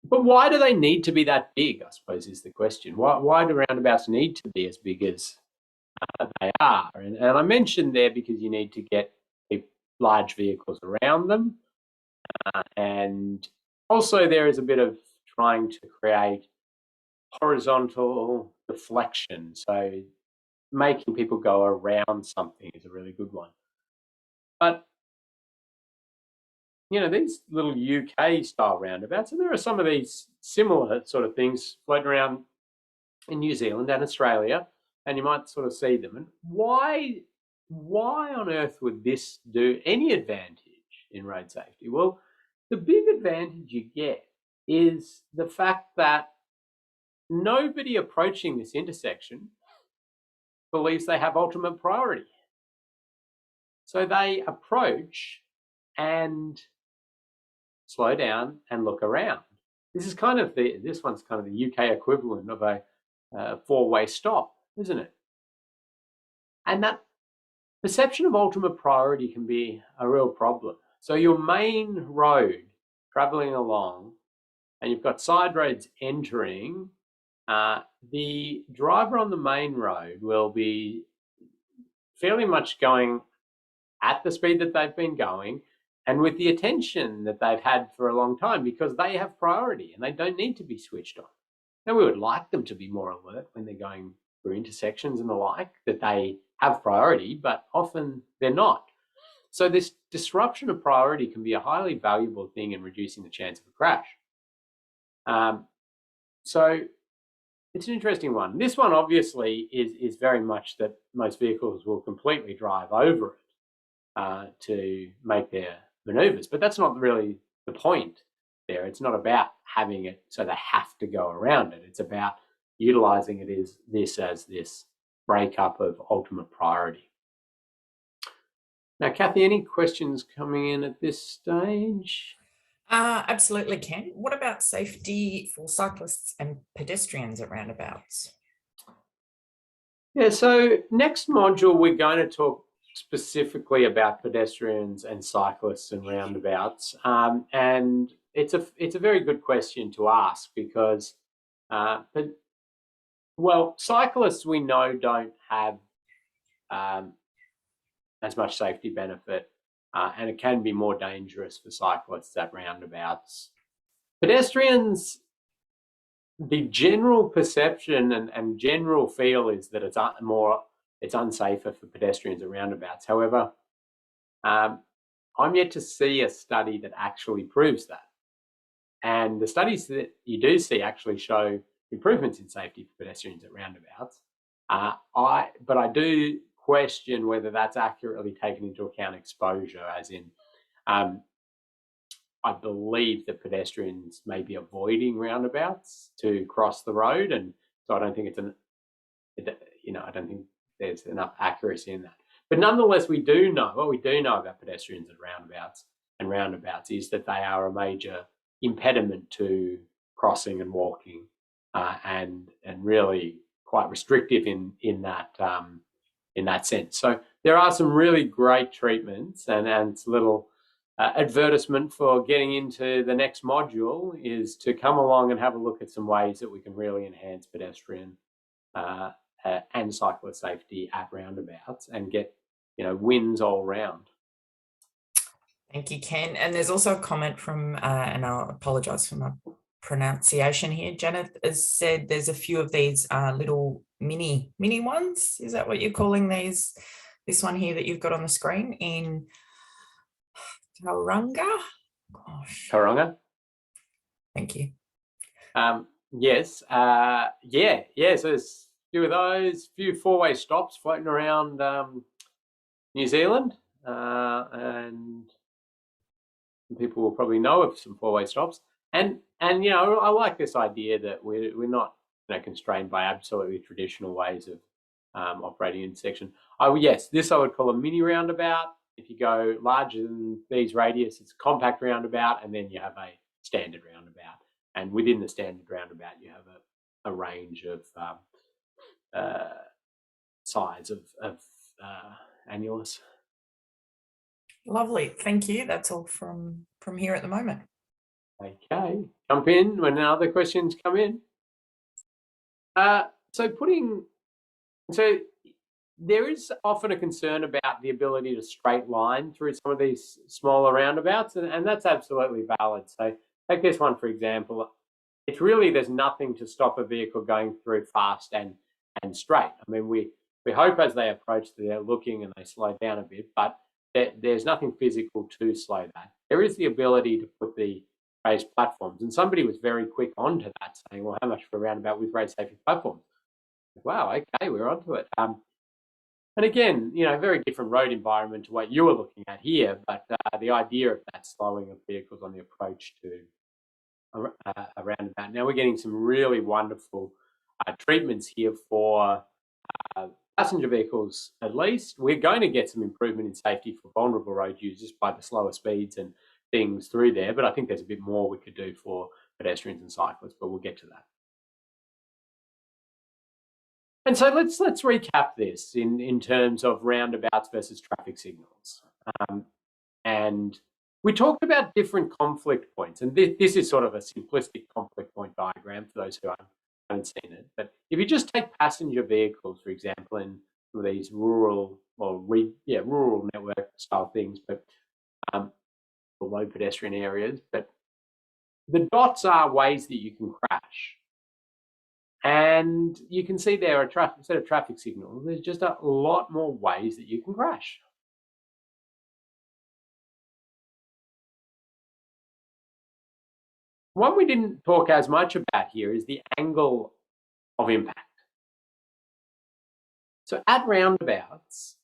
But why do they need to be that big, I suppose, is the question. Why do roundabouts need to be as big as they are? And I mentioned there because you need to get large vehicles around them. And also there is a bit of trying to create horizontal deflection. So making people go around something is a really good one. But these little UK style roundabouts, and there are some of these similar sort of things floating around in New Zealand and Australia, and you might sort of see them. And why on earth would this do any advantage in road safety? Well, the big advantage you get is the fact that nobody approaching this intersection believes they have ultimate priority. So they approach and slow down and look around. This is kind of this one's kind of the UK equivalent of a four-way stop, isn't it? And that perception of ultimate priority can be a real problem. So your main road traveling along, and you've got side roads entering, the driver on the main road will be fairly much going at the speed that they've been going and with the attention that they've had for a long time, because they have priority and they don't need to be switched on. Now, we would like them to be more alert when they're going through intersections and the like, that they have priority, but often they're not. So this disruption of priority can be a highly valuable thing in reducing the chance of a crash. So it's an interesting one. This one obviously is very much that most vehicles will completely drive over it to make their maneuvers, but that's not really the point there. It's not about having it so they have to go around it. It's about utilizing it as this breakup of ultimate priority. Now, Kathy, any questions coming in at this stage? Absolutely, Ken. What about safety for cyclists and pedestrians at roundabouts? Yeah, so next module, we're going to talk specifically about pedestrians and cyclists and roundabouts. And it's a very good question to ask because, well, cyclists we know don't have as much safety benefit, and it can be more dangerous for cyclists at roundabouts. Pedestrians, the general perception and general feel is that it's unsafer for pedestrians at roundabouts. However, I'm yet to see a study that actually proves that. And the studies that you do see actually show improvements in safety for pedestrians at roundabouts. But I do question whether that's accurately taken into account exposure, as in, I believe that pedestrians may be avoiding roundabouts to cross the road, and so I don't think I don't think there's enough accuracy in that. But nonetheless, what we do know about pedestrians at roundabouts is that they are a major impediment to crossing and walking, and really quite restrictive in that sense. So there are some really great treatments, and it's a little advertisement for getting into the next module is to come along and have a look at some ways that we can really enhance pedestrian and cyclist safety at roundabouts and get wins all round. Thank you, Ken. And there's also a comment from, and I'll apologise for my pronunciation here. Janet has said there's a few of these little mini ones. Is that what you're calling these? This one here that you've got on the screen in Tauranga? Gosh. Tauranga. Thank you. Yes. So there's a few of those, few four-way stops floating around New Zealand, and people will probably know of some four-way stops. And I like this idea that we're not constrained by absolutely traditional ways of operating intersection. Yes, this I would call a mini roundabout. If you go larger than these radius, it's a compact roundabout, and then you have a standard roundabout. And within the standard roundabout, you have a range of size of annulus. Lovely, thank you. That's all from here at the moment. Okay, jump in when other questions come in. So there is often a concern about the ability to straight line through some of these smaller roundabouts, and that's absolutely valid. So take this one, for example. It's really, there's nothing to stop a vehicle going through fast and straight. I mean, we hope as they approach, they're looking and they slow down a bit, but there's nothing physical to slow that. There is the ability to put the raised platforms, and somebody was very quick onto that, saying, well, how much for a roundabout with raised safety platforms? Wow, okay, we're onto it. And again, very different road environment to what you were looking at here, but the idea of that slowing of vehicles on the approach to a roundabout. Now we're getting some really wonderful treatments here for passenger vehicles at least, we're going to get some improvement in safety for vulnerable road users by the slower speeds and things through there. But I think there's a bit more we could do for pedestrians and cyclists, but we'll get to that. And so let's recap this in terms of roundabouts versus traffic signals. And we talked about different conflict points, and this is sort of a simplistic conflict point diagram for those who haven't seen it. But if you just take passenger vehicles, for example, in some of these rural network style things, but low pedestrian areas, but the dots are ways that you can crash. And you can see there are instead of traffic signals, there's just a lot more ways that you can crash. One we didn't talk as much about here is the angle of impact. So at roundabouts,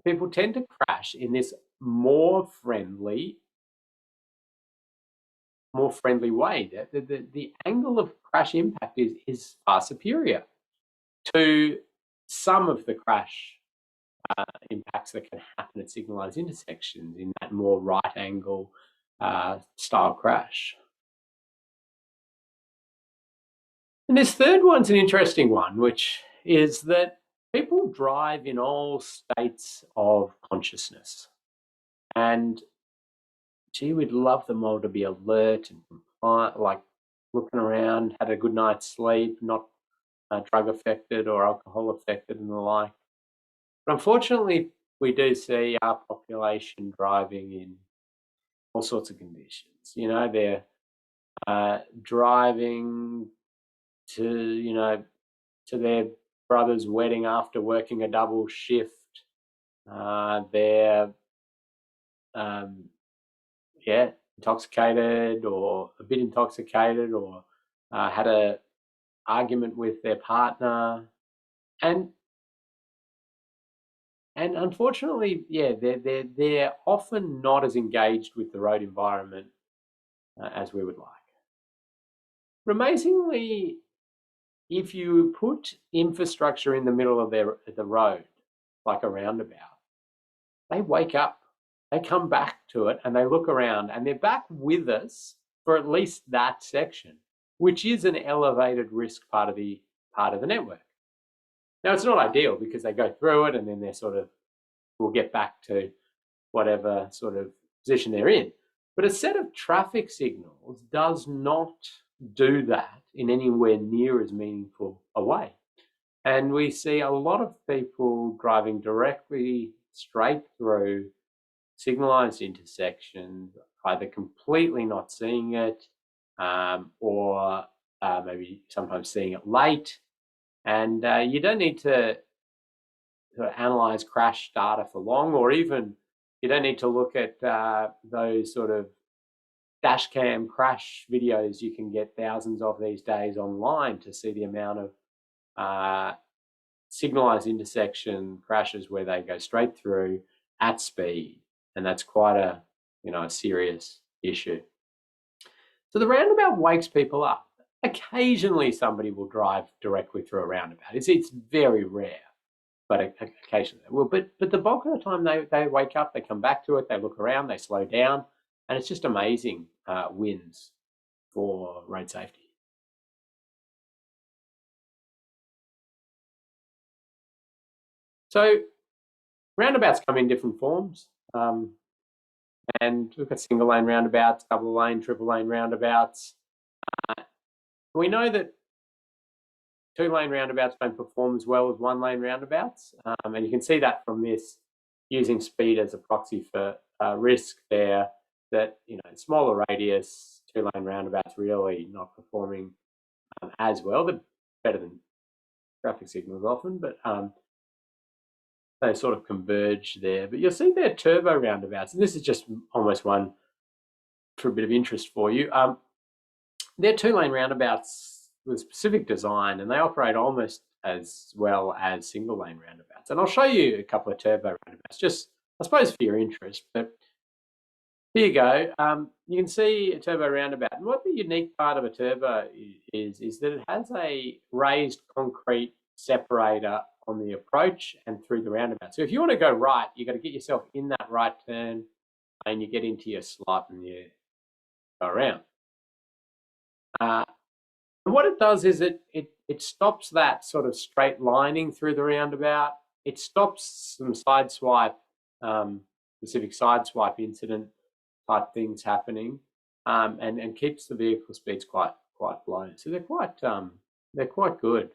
people tend to crash in this more friendly way. The angle of crash impact is far superior to some of the crash impacts that can happen at signalised intersections in that more right angle style crash. And this third one's an interesting one, which is that people drive in all states of consciousness. And gee, we'd love them all to be alert and compliant, like looking around, had a good night's sleep, not drug affected or alcohol affected and the like. But unfortunately, we do see our population driving in all sorts of conditions. You know, they're driving to their brother's wedding after working a double shift. They're intoxicated or a bit intoxicated, or had a argument with their partner, and unfortunately, they're often not as engaged with the road environment as we would like. Amazingly, if you put infrastructure in the middle of the road, like a roundabout, they wake up, they come back to it, and they look around, and they're back with us for at least that section, which is an elevated risk part of the network. Now, it's not ideal because they go through it and then will get back to whatever sort of position they're in. But a set of traffic signals does not do that in anywhere near as meaningful a way. And we see a lot of people driving directly straight through signalised intersections, either completely not seeing it, or maybe sometimes seeing it late. And you don't need to sort of analyse crash data for long, or even you don't need to look at those sort of dash cam crash videos you can get thousands of these days online to see the amount of signalised intersection crashes where they go straight through at speed, and that's quite a serious issue. So the roundabout wakes people up. Occasionally somebody will drive directly through a roundabout. It's very rare, but occasionally they will. But the bulk of the time they wake up, they come back to it, they look around, they slow down, and it's just amazing wins for road safety. So roundabouts come in different forms, and we've got single lane roundabouts, double lane, triple lane roundabouts. We know that 2-lane roundabouts don't perform as well as 1-lane roundabouts, and you can see that from this, using speed as a proxy for risk there, that smaller radius 2-lane roundabouts really not performing as well. They're better than traffic signals often, but they sort of converge there. But you'll see they're turbo roundabouts, and this is just almost one for a bit of interest for you. They're 2-lane roundabouts with specific design, and they operate almost as well as single-lane roundabouts. And I'll show you a couple of turbo roundabouts, just I suppose for your interest. But here you go. You can see a turbo roundabout, and what the unique part of a turbo is that it has a raised concrete separator on the approach and through the roundabout. So if you want to go right, you got to get yourself in that right turn and you get into your slot and you go around. And what it does is it stops that sort of straight lining through the roundabout. It stops some sideswipe, specific sideswipe incident type things happening, and keeps the vehicle speeds quite low. So they're quite good.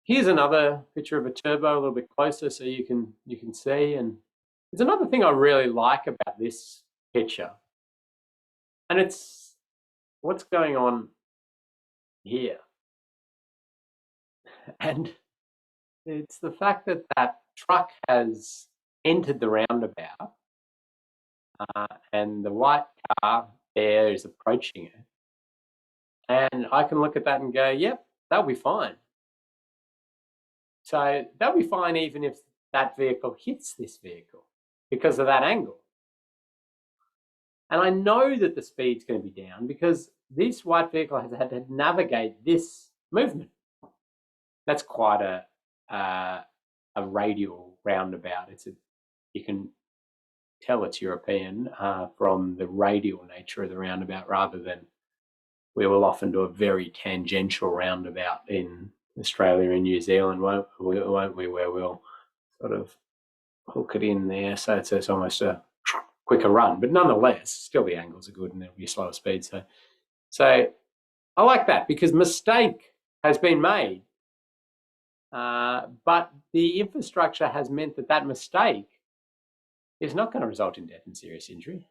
Here's another picture of a turbo a little bit closer so you can see. And there's another thing I really like about this picture, and it's what's going on here. And it's the fact that that truck has entered the roundabout and the white car there is approaching it. And I can look at that and go, yep, that'll be fine. So that'll be fine even if that vehicle hits this vehicle because of that angle. And I know that the speed's going to be down because this white vehicle has had to navigate this movement. That's quite a radial roundabout. You can tell it's European from the radial nature of the roundabout rather than we will often do a very tangential roundabout in Australia and New Zealand, won't we, where we'll sort of hook it in there. So it's almost a quicker run, but nonetheless, still the angles are good and there'll be a slower speed. So I like that because mistake has been made, but the infrastructure has meant that mistake is not going to result in death and serious injury.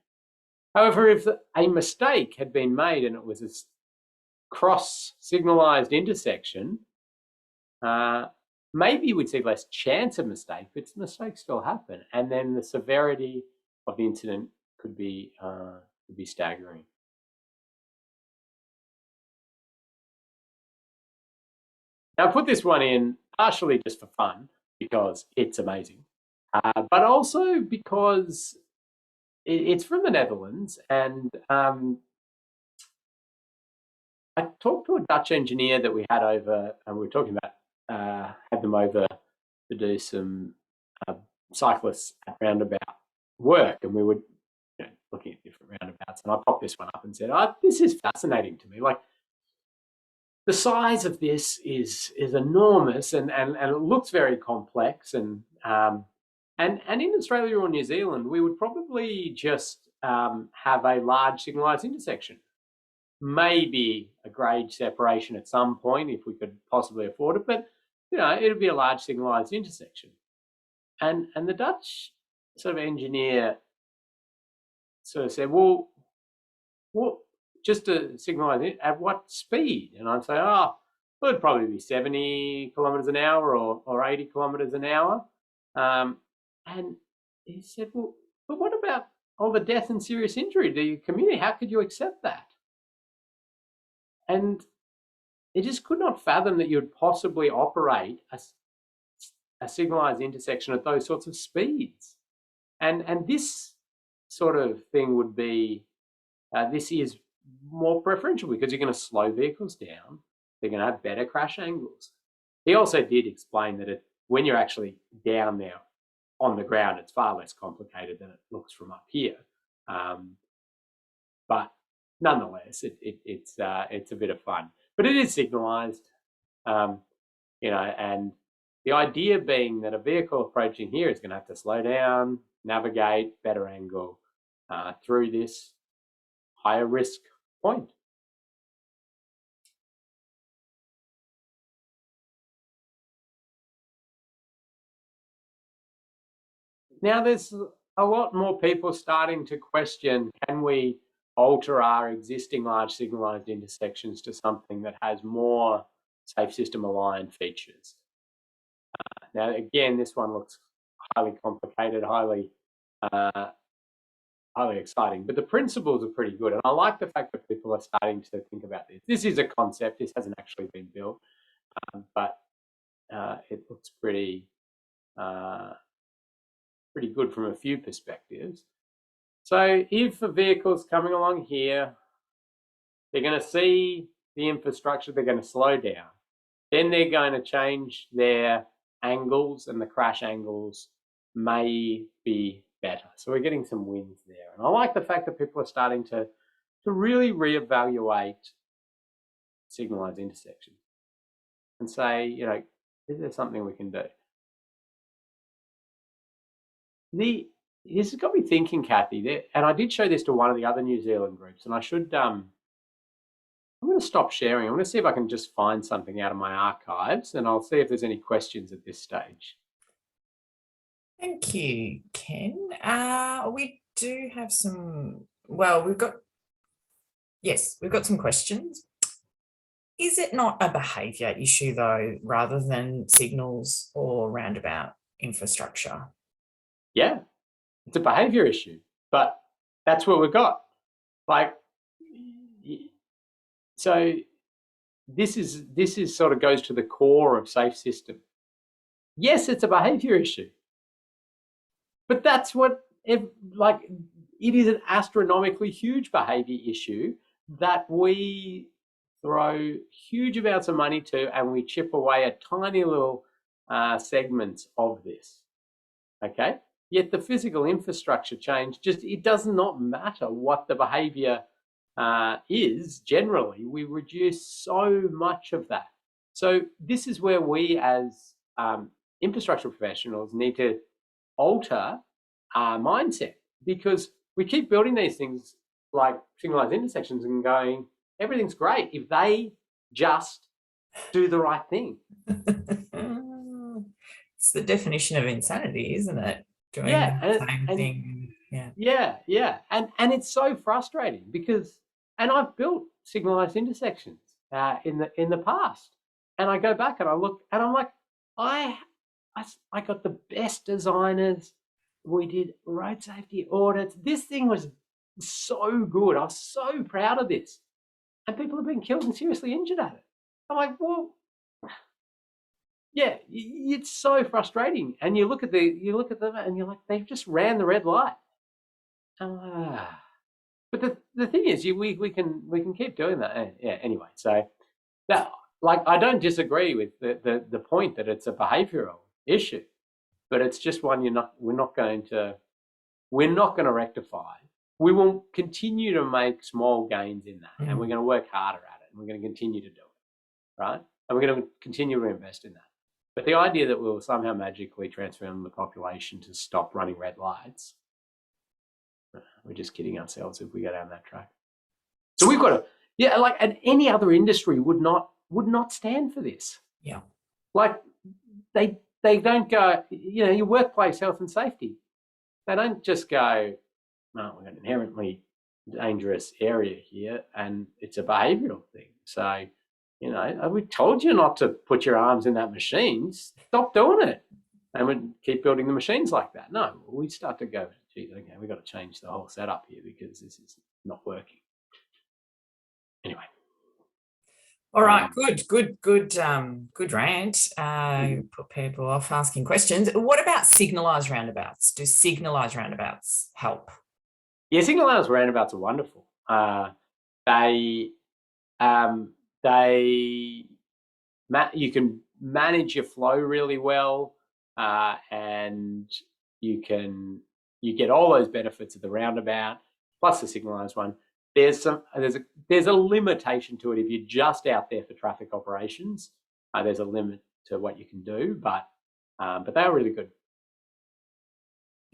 However, if a mistake had been made and it was a cross signalised intersection, maybe we'd see less chance of mistake, but mistakes still happen, and then the severity of the incident could be staggering. Now, I put this one in partially just for fun because it's amazing, but also because it's from the Netherlands, and I talked to a Dutch engineer that we had over, and we were talking about had them over to do some cyclists at roundabout work, and we were looking at different roundabouts, and I popped this one up and said, this is fascinating to me. Like, the size of this is enormous, and it looks very complex, and in Australia or New Zealand, we would probably just have a large signalised intersection, maybe a grade separation at some point if we could possibly afford it, but it would be a large signalised intersection. And the Dutch sort of engineer sort of said, well, just to signalise it, at what speed? And I'd say, well, it'd probably be 70 kilometres an hour or 80 kilometres an hour. And he said, well, but what about all the death and serious injury to your community? How could you accept that? And he just could not fathom that you'd possibly operate a signalised intersection at those sorts of speeds. And this sort of thing would be, this is more preferential because you're going to slow vehicles down. They're going to have better crash angles. He also did explain that when you're actually down there on the ground, it's far less complicated than it looks from up here. But nonetheless, it's a bit of fun. But it is signalised, and the idea being that a vehicle approaching here is going to have to slow down, navigate, better angle through this higher risk point. Now there's a lot more people starting to question, can we alter our existing large signalised intersections to something that has more safe system aligned features? Now, again, this one looks highly complicated, highly exciting, but the principles are pretty good. And I like the fact that people are starting to think about this. This is a concept. This hasn't actually been built, but it looks pretty good from a few perspectives. So if a vehicle's coming along here, they're going to see the infrastructure, they're going to slow down. then they're going to change their angles, and the crash angles may be better. So we're getting some wins there. And I like the fact that people are starting to really reevaluate signalised intersections and say, you know, is there something we can do? This has got me thinking, Kathy, and I did show this to one of the other New Zealand groups, and I should, I'm going to stop sharing. I'm going to see if I can just find something out of my archives, and I'll see if there's any questions at this stage. Thank you, Ken. We do have some, well, we've got some questions. Is it not a behaviour issue though, rather than signals or roundabout infrastructure? Yeah, it's a behaviour issue, but that's what we've got. Like, so this is sort of goes to the core of safe system. Yes, it's a behaviour issue, but that's what it is, an astronomically huge behaviour issue that we throw huge amounts of money to, and we chip away at tiny little segments of this. Okay, yet the physical infrastructure change, it does not matter what the behaviour is. Generally, we reduce so much of that. So this is where we as infrastructure professionals need to alter our mindset, because we keep building these things like signalised intersections and going, everything's great if they just do the right thing. It's the definition of insanity, isn't it? Doing the same thing. Yeah. And it's so frustrating because, and I've built signalised intersections in the past, and I go back and I look and I'm like, I got the best designers. We did road safety audits. This thing was so good. I was so proud of this. And people have been killed and seriously injured at it. I'm like, well, yeah, it's so frustrating. And you look at them and you're like, they've just ran the red light. But the thing is, we can keep doing that. Yeah. Anyway, so that, like, I don't disagree with the point that it's a behavioural issue, but it's just one we're not going to rectify. We will continue to make small gains in that, and we're going to work harder at it, and we're going to continue to do it, right? And we're going to continue to invest in that. But the idea that we'll somehow magically transform the population to stop running red lights, we're just kidding ourselves if we go down that track. So we've got to, like, and any other industry would not stand for this. Yeah. Like, they don't go, your workplace health and safety. They don't just go, no, we've got an inherently dangerous area here and it's a behavioural thing. So, we told you not to put your arms in that machine. Stop doing it. And we keep building the machines like that. No, we start to go, gee, okay, we've got to change the whole setup here because this is not working. Anyway. All right, good rant. Put people off asking questions. What about signalised roundabouts? Do signalised roundabouts help? Yeah, signalised roundabouts are wonderful. You can manage your flow really well, and you get all those benefits of the roundabout plus the signalised one. There's a limitation to it if you're just out there for traffic operations. There's a limit to what you can do, but they are really good.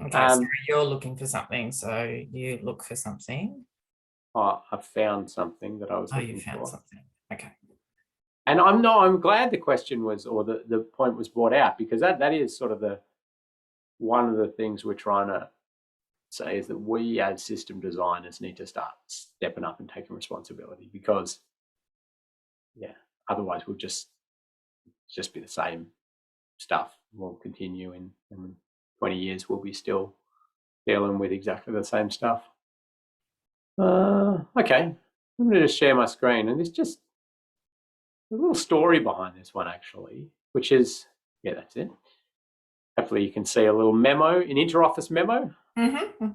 Okay, so you're looking for something, so you look for something. Oh, I found something that I was looking for. You found something. Okay. And I'm glad the question was, or the point was brought out, because that is sort of one of the things we're trying to say, is that we as system designers need to start stepping up and taking responsibility, because otherwise we'll just be the same stuff. We'll continue in 20 years, we'll be still dealing with exactly the same stuff. Okay, I'm going to just share my screen, and there's just a little story behind this one, actually, which is, that's it. Hopefully you can see a little memo, an inter-office memo. Mm-hmm.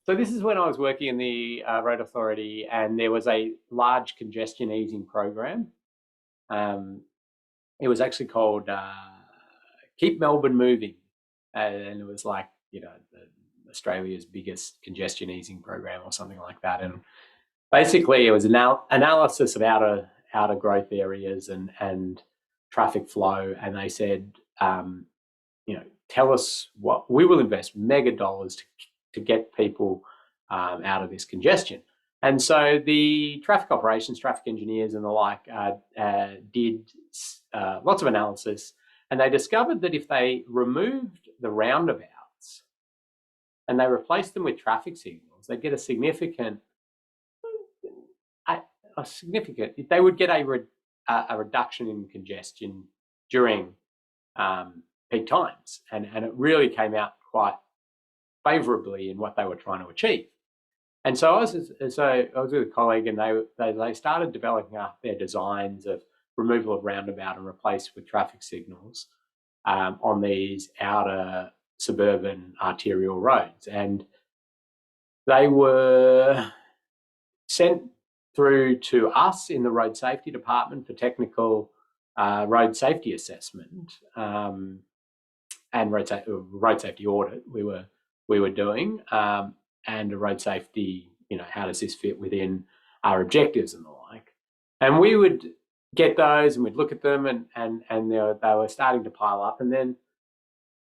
So this is when I was working in the Road Authority, and there was a large congestion easing program. it was actually called Keep Melbourne Moving. And it was like, Australia's biggest congestion easing program or something like that. And basically it was an analysis of outer growth areas and traffic flow. And they said, tell us what we will invest mega dollars to get people out of this congestion. And so the traffic operations, traffic engineers and the like did lots of analysis, and they discovered that if they removed the roundabouts and they replaced them with traffic signals, they'd get a significant, they would get a reduction in congestion during peak times. And it really came out quite favourably in what they were trying to achieve. And so I was with a colleague, and they started developing up their designs of removal of roundabout and replaced with traffic signals on these outer suburban arterial roads. And they were sent through to us in the road safety department for technical road safety assessment and road safety audit we were doing, and a road safety, how does this fit within our objectives and the like. And we would get those and we'd look at them, and they were starting to pile up. And then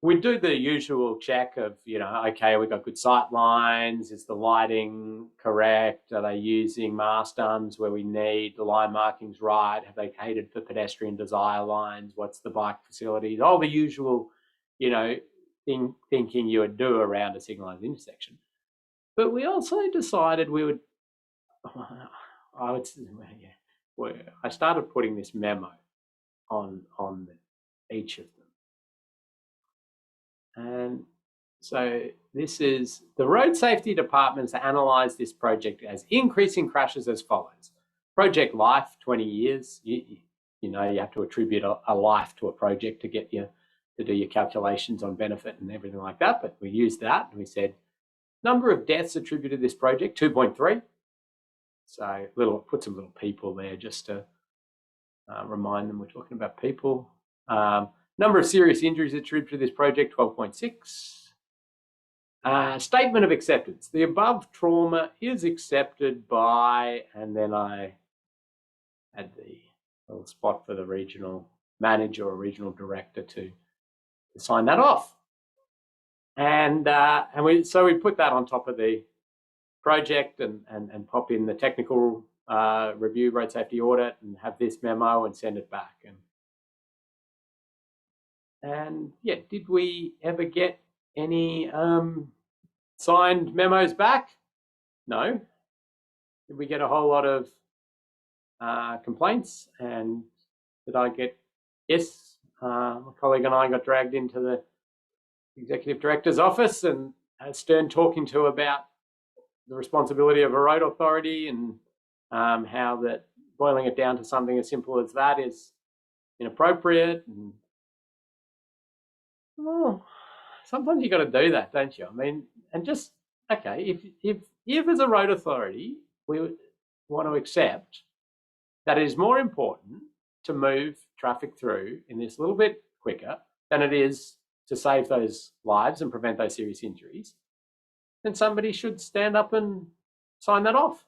we'd do the usual check of, okay, we've got good sight lines. Is the lighting correct? Are they using mast arms where we need the line markings right? Have they catered for pedestrian desire lines? What's the bike facilities? All the usual, thinking you would do around a signalised intersection. But we also decided I started putting this memo on each of them. And so this is the road safety departments analysed this project as increasing crashes as follows. Project life, 20 years. You have to attribute a life to a project to get you to do your calculations on benefit and everything like that. But we used that and we said, number of deaths attributed to this project, 2.3. So put some little people there just to remind them we're talking about people. Number of serious injuries attributed to this project, 12.6. Statement of acceptance. The above trauma is accepted by, and then I had the little spot for the regional manager or regional director to sign that off. And we put that on top of the project and pop in the technical review, road safety audit, and have this memo and send it back. And yeah, did we ever get any signed memos back? No. Did we get a whole lot of complaints? And did I get, yes, my colleague and I got dragged into the executive director's office and had stern talking to about the responsibility of a road authority and how that boiling it down to something as simple as that is inappropriate. And sometimes you got to do that, don't you? I mean, and just, okay, if as a road authority we would want to accept that it is more important to move traffic through in this little bit quicker than it is to save those lives and prevent those serious injuries, then somebody should stand up and sign that off.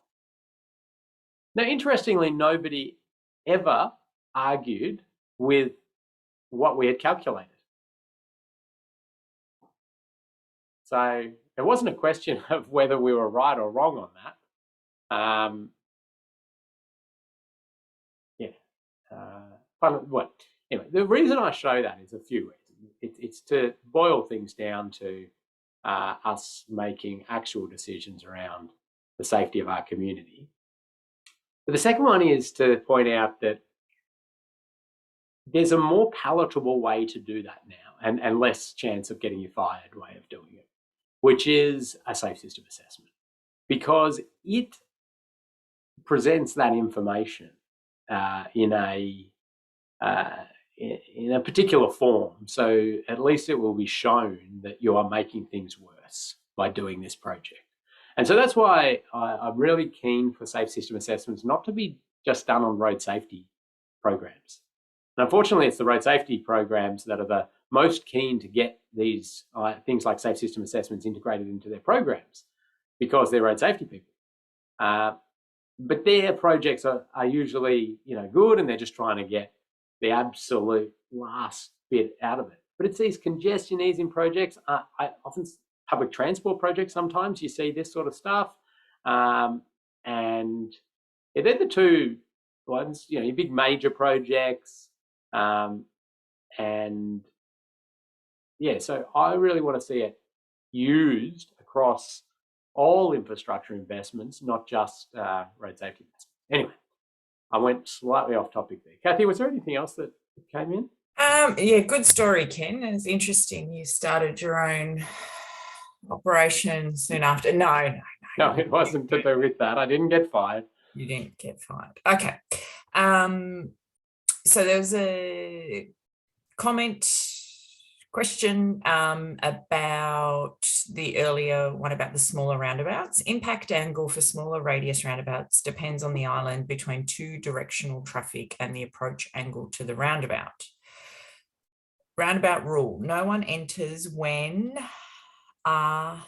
Now, interestingly, nobody ever argued with what we had calculated. So it wasn't a question of whether we were right or wrong on that. Anyway, the reason I show that is a few reasons. It's to boil things down to us making actual decisions around the safety of our community. But the second one is to point out that there's a more palatable way to do that now and less chance of getting you fired way of doing it, which is a safe system assessment, because it presents that information in a particular form. So at least it will be shown that you are making things worse by doing this project. And so that's why I'm really keen for safe system assessments not to be just done on road safety programs. And unfortunately, it's the road safety programs that are the most keen to get these things like safe system assessments integrated into their programs because they're road safety people. But their projects are usually, good, and they're just trying to get the absolute last bit out of it. But it's these congestion easing projects. I often public transport projects. Sometimes you see this sort of stuff, and they're the two ones. Your big major projects, and so I really want to see it used across all infrastructure investments, not just road safety investments. Anyway, I went slightly off topic there. Kathy, was there anything else that came in? Yeah, good story, Ken. It's interesting. You started your own operation soon after. No, it wasn't to do with that. I didn't get fired. You didn't get fired. Okay. So there was a question about the earlier one about the smaller roundabouts. Impact angle for smaller radius roundabouts depends on the island between two directional traffic and the approach angle to the roundabout. Roundabout rule: no one enters when I'm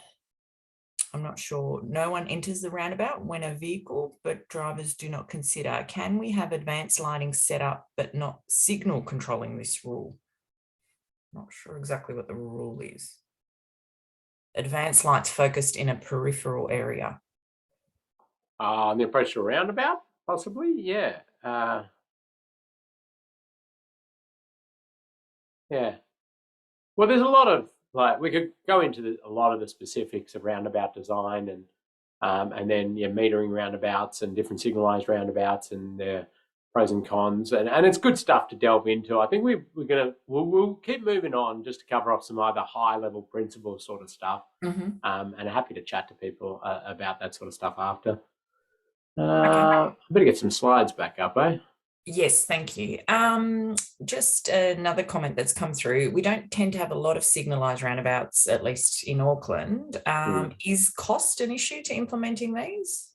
not sure. No one enters the roundabout when a vehicle, but drivers do not consider. Can we have advanced lighting set up but not signal controlling this rule? Not sure exactly what the rule is. Advanced lights focused in a peripheral area. On the approach to a roundabout, possibly, yeah. Yeah. Well, there's a lot of, we could go into a lot of the specifics of roundabout design and then metering roundabouts and different signalised roundabouts and their pros and cons, and it's good stuff to delve into. I think we'll keep moving on just to cover off some other high level principles sort of stuff, and I'm happy to chat to people about that sort of stuff after. I better get some slides back up, eh? Yes, thank you. Just another comment that's come through. We don't tend to have a lot of signalised roundabouts, at least in Auckland. Is cost an issue to implementing these?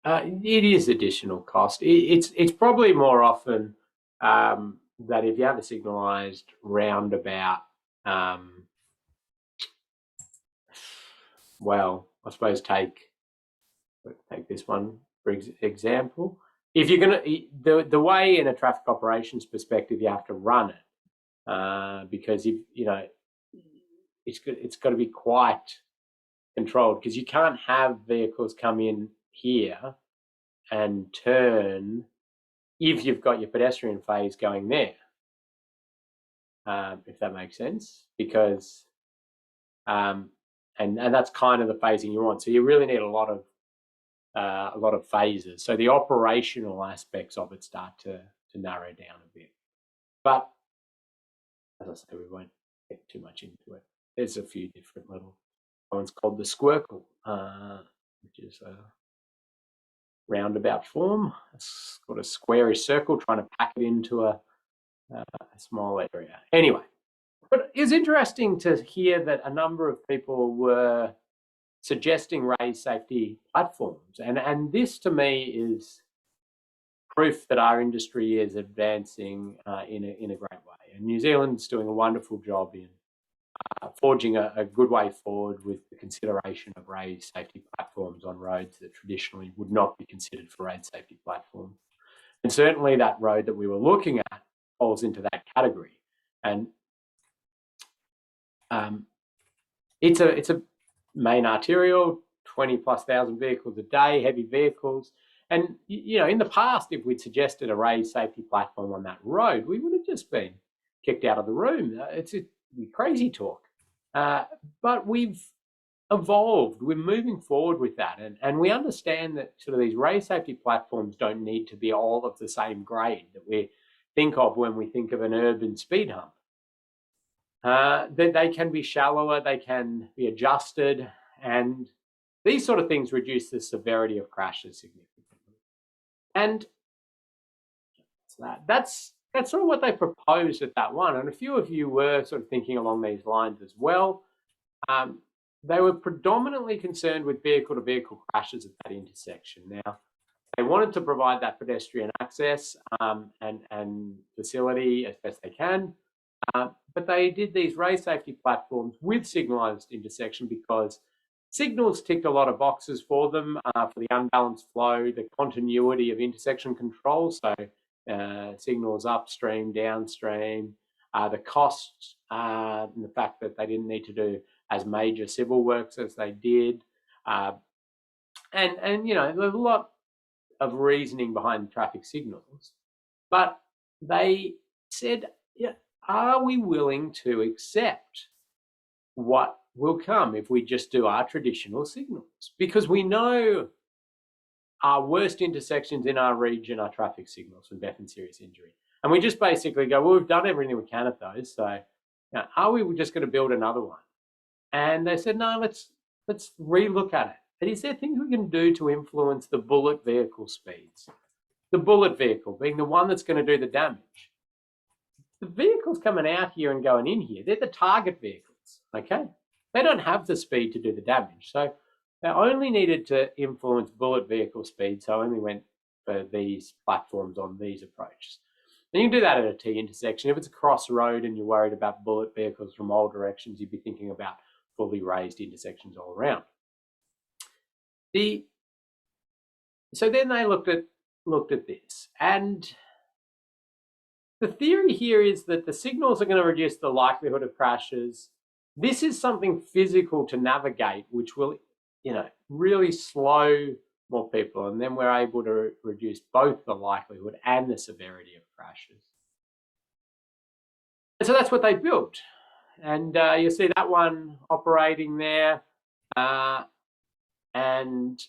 It is additional cost. It's probably more often that if you have a signalised roundabout, well, I suppose take this one for example. If you're going to, the way in a traffic operations perspective, you have to run it because it's got to be quite controlled, because you can't have vehicles come in here and turn if you've got your pedestrian phase going there, if that makes sense, because and that's kind of the phasing you want. So you really need a lot of phases. So the operational aspects of it start to narrow down a bit. But as I say, we won't get too much into it. There's a few different little ones called the squircle, which is a roundabout form. It's got a squarish circle trying to pack it into a small area. Anyway, but it's interesting to hear that a number of people were suggesting raised safety platforms, and this to me is proof that our industry is advancing in a great way. And New Zealand's doing a wonderful job in forging a good way forward with the consideration of raised safety platforms on roads that traditionally would not be considered for raised safety platforms. And certainly that road that we were looking at falls into that category. And it's a main arterial, 20,000+ vehicles a day, heavy vehicles. And, in the past, if we'd suggested a raised safety platform on that road, we would have just been kicked out of the room. It's crazy talk. But we've evolved. We're moving forward with that. And we understand that sort of these raised safety platforms don't need to be all of the same grade that we think of when we think of an urban speed hump. That they can be shallower, they can be adjusted, and these sort of things reduce the severity of crashes significantly. And that's sort of what they proposed at that one. And a few of you were sort of thinking along these lines as well. They were predominantly concerned with vehicle-to-vehicle crashes at that intersection. Now, They wanted to provide that pedestrian access and facility as best they can. But they did these race safety platforms with signalised intersection because signals ticked a lot of boxes for them, for the unbalanced flow, the continuity of intersection control, so signals upstream, downstream, the costs, and the fact that they didn't need to do as major civil works as they did. And you know, there's a lot of reasoning behind traffic signals, but they said, yeah, are we willing to accept what will come if we just do our traditional signals? Because we know our worst intersections in our region are traffic signals with death and serious injury. And we just basically go, well, we've done everything we can at those, so you know, are we just going to build another one? And they said, no, let's relook at it. And is there things we can do to influence the bullet vehicle speeds? The bullet vehicle being the one that's going to do the damage. The vehicles coming out here and going in here, they're the target vehicles, okay? They don't have the speed to do the damage. So they only needed to influence bullet vehicle speed, so I only went for these platforms on these approaches. And you can do that at a T intersection. If it's a crossroad and you're worried about bullet vehicles from all directions, you'd be thinking about fully raised intersections all around. So then they looked at this, and the theory here is that the signals are going to reduce the likelihood of crashes. This is something physical to navigate, which will, you know, really slow more people, and then we're able to reduce both the likelihood and the severity of crashes. And so that's what they built, and you see that one operating there, and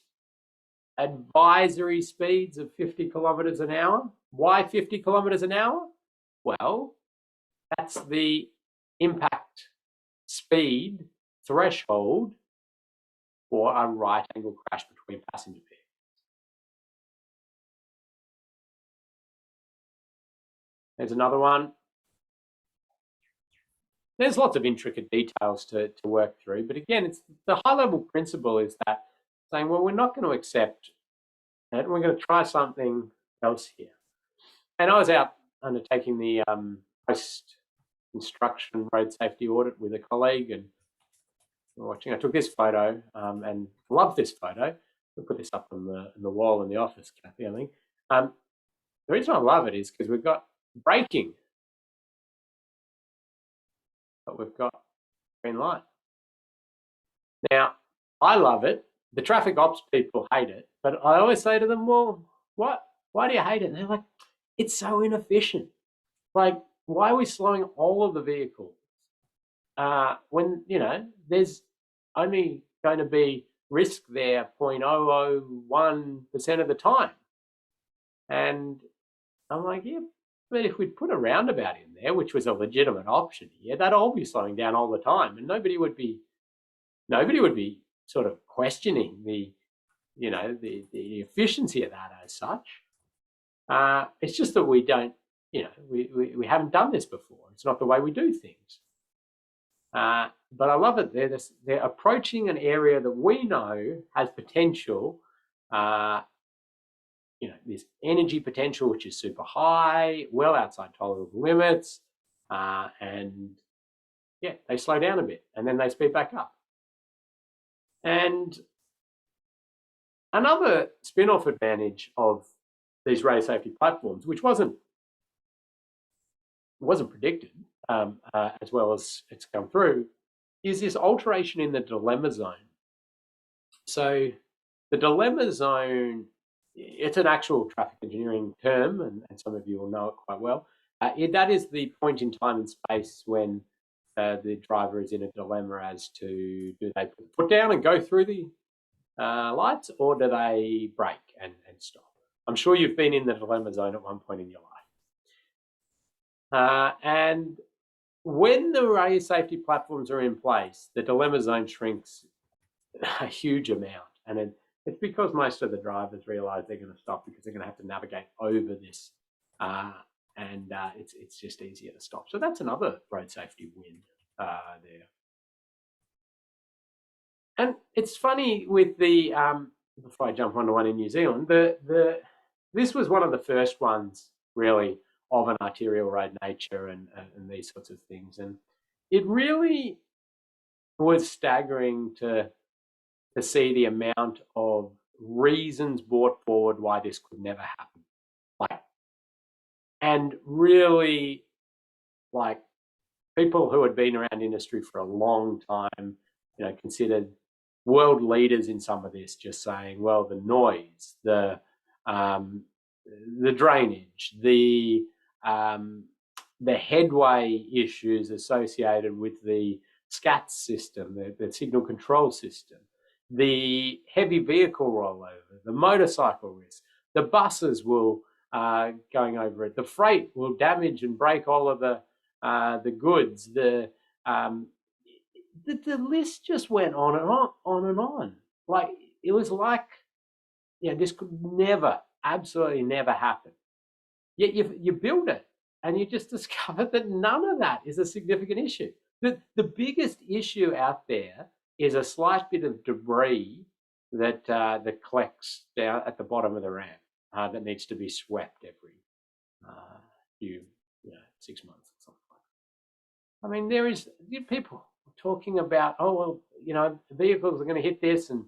advisory speeds of 50 kilometers an hour. Why 50 kilometers an hour? Well, that's the impact speed threshold for a right angle crash between passenger vehicles. There's another one. There's lots of intricate details to work through, but again, it's the high level principle is that saying, well, we're not going to accept it, we're going to try something else here. And I was out undertaking the post-construction road safety audit with a colleague, and watching. I took this photo and love this photo. We'll put this up on the wall in the office, Kathy, I think. The reason I love it is because we've got braking, but we've got green light. Now, I love it. The traffic ops people hate it, but I always say to them, well, what? Why do you hate it? And they're like, it's so inefficient. Like, why are we slowing all of the vehicles when, you know, there's only going to be risk there 0.001% of the time? And I'm like, yeah, but if we'd put a roundabout in there, which was a legitimate option here, that'd all be slowing down all the time, and nobody would be sort of questioning the, you know, the efficiency of that as such. It's just that we don't, you know, we haven't done this before. It's not the way we do things. But I love it. They're approaching an area that we know has potential, you know, this energy potential, which is super high, well outside tolerable limits, and yeah, they slow down a bit and then they speed back up. And another spin-off advantage of these road safety platforms, which wasn't predicted as well as it's come through, is this alteration in the dilemma zone. So the dilemma zone, it's an actual traffic engineering term, and some of you will know it quite well. That is the point in time and space when the driver is in a dilemma as to, do they put the foot down and go through the lights, or do they brake and stop? I'm sure you've been in the dilemma zone at one point in your life. And when the road safety platforms are in place, the dilemma zone shrinks a huge amount. And it's because most of the drivers realise they're going to stop because they're going to have to navigate over this. And it's just easier to stop. So that's another road safety win there. And it's funny with the before I jump onto one in New Zealand, this was one of the first ones really of an arterial road nature and these sorts of things. And it really was staggering to see the amount of reasons brought forward why this could never happen. Like, and really, like, people who had been around industry for a long time, you know, considered world leaders in some of this, just saying, well, the noise, the drainage, the headway issues associated with the SCAT system, the signal control system, the heavy vehicle rollover, the motorcycle risk, the buses will going over it, the freight will damage and break all of the goods, the list just went on and on and on. Like, it was like, yeah, this could never, absolutely never happen. Yet you build it and you just discover that none of that is a significant issue. The biggest issue out there is a slight bit of debris that collects down at the bottom of the ramp that needs to be swept every few 6 months or something like that. I mean, there is people talking about, oh, well, you know, vehicles are going to hit this and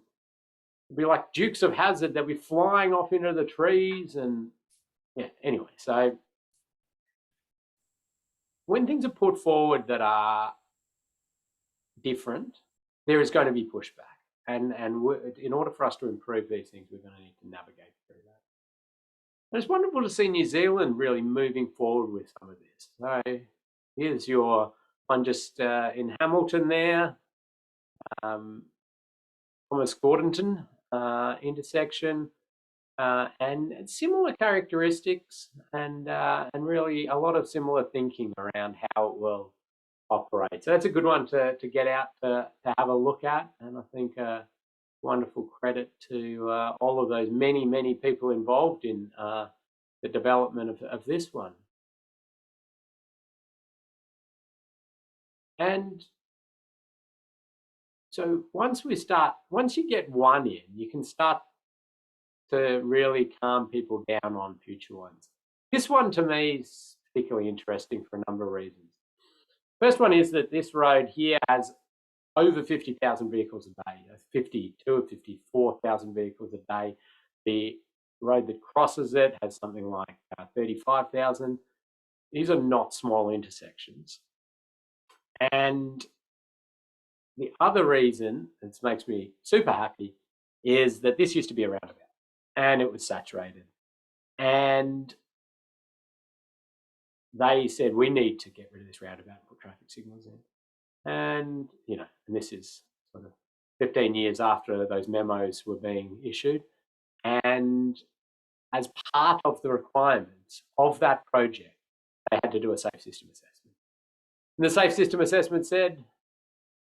it'll be like Dukes of Hazzard. They'll be flying off into the trees. And yeah, anyway, so when things are put forward that are different, there is going to be pushback. And in order for us to improve these things, we're going to need to navigate through that. And it's wonderful to see New Zealand really moving forward with some of this. So here's your one just in Hamilton there, Thomas Gordonton intersection, and similar characteristics and really a lot of similar thinking around how it will operate. So that's a good one to get out to have a look at, and I think wonderful credit to all of those many people involved in the development of this one. And so once you get one in, you can start to really calm people down on future ones. This one to me is particularly interesting for a number of reasons. First one is that this road here has over 50,000 vehicles a day, 52 or 54,000 vehicles a day. The road that crosses it has something like 35,000. These are not small intersections. And the other reason that makes me super happy is that this used to be a roundabout and it was saturated. And they said, we need to get rid of this roundabout and put traffic signals in. And, you know, and this is sort of 15 years after those memos were being issued. And as part of the requirements of that project, they had to do a safe system assessment. And the safe system assessment said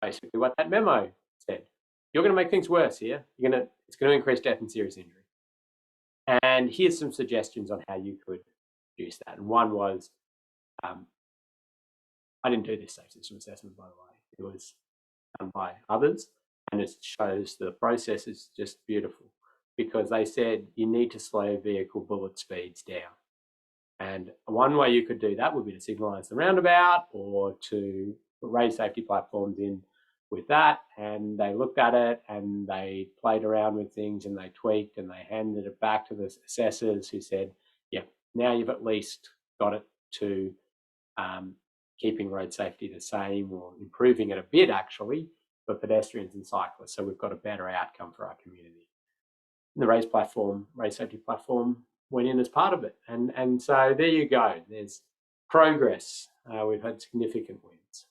basically what that memo said. You're going to make things worse here. It's going to increase death and serious injury. And here's some suggestions on how you could reduce that. And one was, I didn't do this safe system assessment, by the way. It was done by others, and it shows the process is just beautiful because they said you need to slow vehicle bullet speeds down. And one way you could do that would be to signalise the roundabout or to raise safety platforms in with that. And they looked at it and they played around with things and they tweaked and they handed it back to the assessors who said, yeah, now you've at least got it to keeping road safety the same or improving it a bit actually for pedestrians and cyclists. So we've got a better outcome for our community. And the raise safety platform went in as part of it. And so there you go. There's progress. We've had significant wins.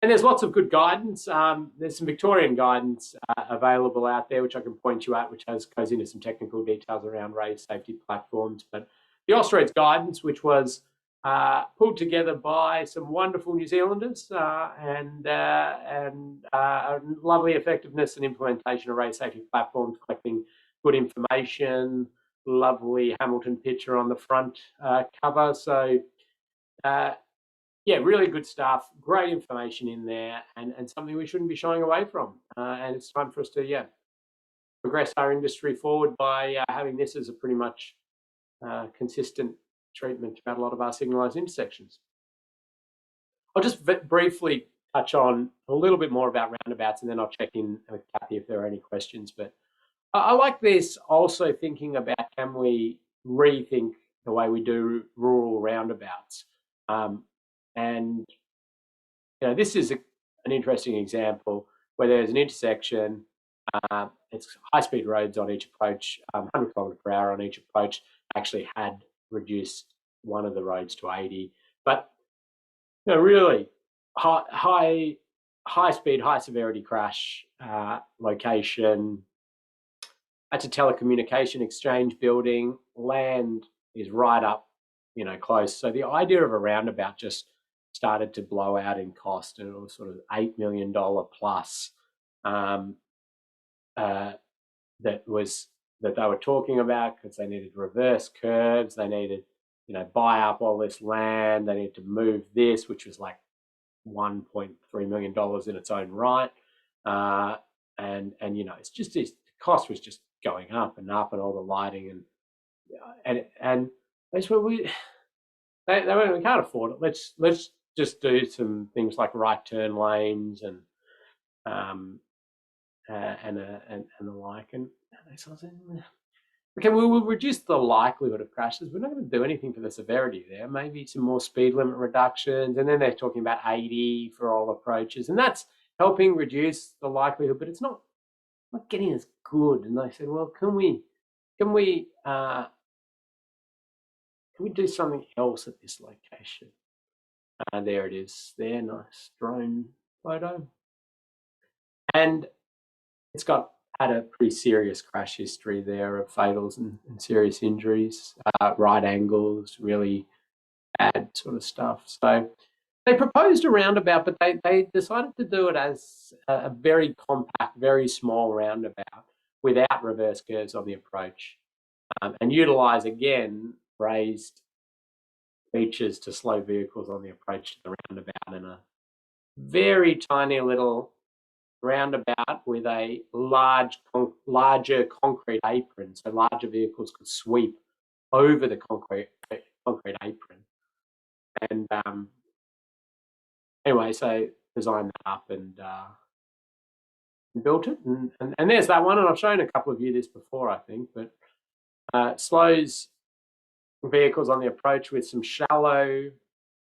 And there's lots of good guidance. There's some Victorian guidance available out there, which I can point you at, which goes into some technical details around raised safety platforms. But the Austroads guidance, which was pulled together by some wonderful New Zealanders and lovely effectiveness and implementation of raised safety platforms, collecting good information, lovely Hamilton picture on the front cover. So yeah, really good stuff, great information in there, and something we shouldn't be shying away from. And it's time for us to, yeah, progress our industry forward by having this as a pretty much consistent treatment throughout a lot of our signalised intersections. I'll just briefly touch on a little bit more about roundabouts, and then I'll check in with Kathy if there are any questions. But I like this also thinking about, can we rethink the way we do rural roundabouts? And this is an interesting example where there's an intersection. It's high-speed roads on each approach, 100 km/h on each approach. Actually had reduced one of the roads to 80, but really high speed, high severity crash location. That's a telecommunication exchange building. Land is right up, close. So the idea of a roundabout just started to blow out in cost, and it was sort of $8 million plus that they were talking about, because they needed reverse curves, they needed, buy up all this land, they needed to move this, which was like $1.3 million in its own right, and it's just this cost was just going up and up, and all the lighting and that's where we can't afford it. Let's just do some things like right turn lanes and the like, and so I was saying, okay, we will reduce the likelihood of crashes. We're not going to do anything for the severity there. Maybe some more speed limit reductions, and then they're talking about 80 for all approaches, and that's helping reduce the likelihood, but it's not getting as good. And they said, well, can we do something else at this location? There it is. There, nice drone photo, and it's had a pretty serious crash history there of fatals and serious injuries, right angles, really bad sort of stuff. So they proposed a roundabout, but they decided to do it as a very compact, very small roundabout without reverse curves on the approach, and utilise, again, raised features to slow vehicles on the approach to the roundabout, in a very tiny little roundabout with a larger concrete apron, so larger vehicles could sweep over the concrete apron. And anyway, so designed that up and built it, and there's that one. And I've shown a couple of you this before, I think, but slows vehicles on the approach with some shallow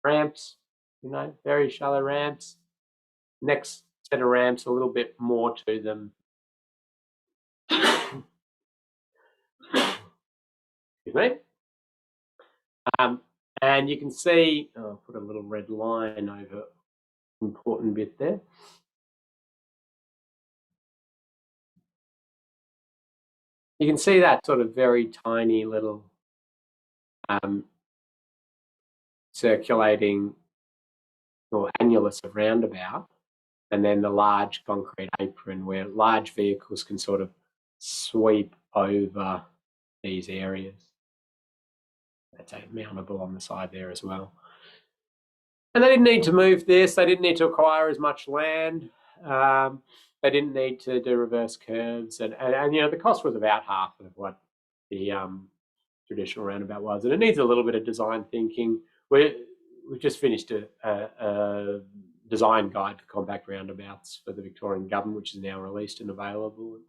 ramps, very shallow ramps. Next set of ramps, a little bit more to them. Excuse me. And you can see, I'll put a little red line over important bit there. You can see that sort of very tiny little circulating or annulus of roundabout, and then the large concrete apron where large vehicles can sort of sweep over these areas. That's mountable on the side there as well. And they didn't need to move this. They didn't need to acquire as much land. They didn't need to do reverse curves. And the cost was about half of what the traditional roundabout was. And it needs a little bit of design thinking. We've just finished a design guide for compact roundabouts for the Victorian government, which is now released and available.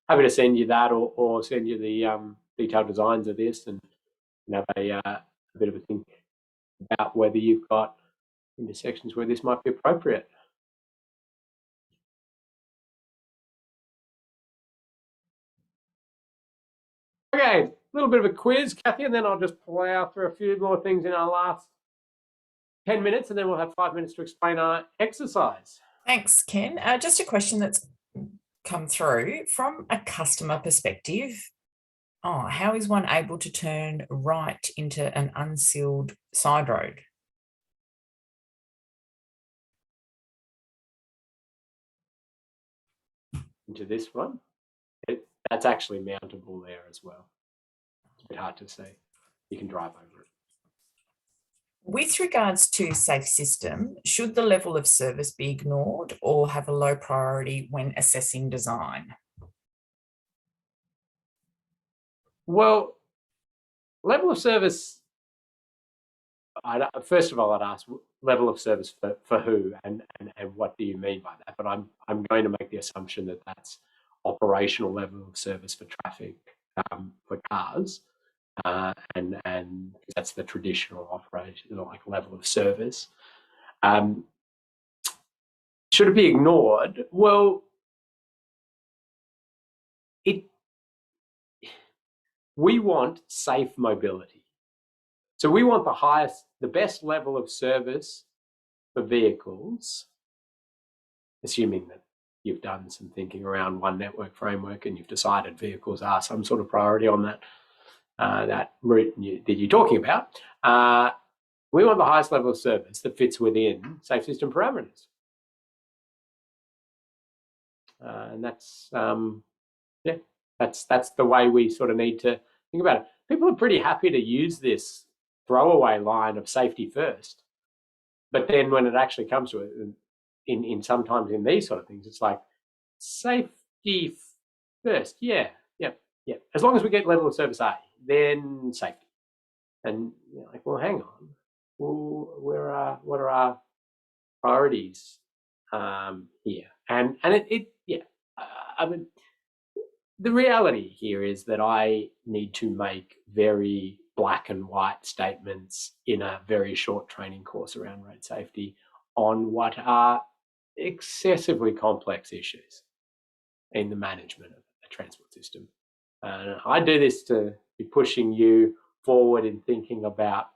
Happy to send you that, or send you the detailed designs of this, and have a bit of a think about whether you've got intersections where this might be appropriate. Okay, a little bit of a quiz, Kathy, and then I'll just plow through a few more things in our last 10 minutes, and then we'll have 5 minutes to explain our exercise. Thanks, Ken. Just a question that's come through from a customer perspective. How is one able to turn right into an unsealed side road? Into this one. That's actually mountable there as well. It's a bit hard to see. You can drive over it. With regards to safe system, should the level of service be ignored or have a low priority when assessing design? Well, level of service, first of all, I'd ask level of service for who and what do you mean by that? But I'm going to make the assumption that that's operational level of service for traffic, for cars, and that's the traditional operation, like level of service. Should it be ignored? Well, we want safe mobility. So we want the best level of service for vehicles, assuming that you've done some thinking around one network framework and you've decided vehicles are some sort of priority on that route that you're talking about. We want the highest level of service that fits within safe system parameters. And that's the way we sort of need to think about it. People are pretty happy to use this throwaway line of safety first, but then when it actually comes to it, in sometimes in these sort of things, it's like safety first. Yeah. As long as we get level of service A, then safety. And you're like, well, hang on. Well, what are our priorities here? And I mean, the reality here is that I need to make very black and white statements in a very short training course around road safety on what are excessively complex issues in the management of a transport system. I do this to be pushing you forward in thinking about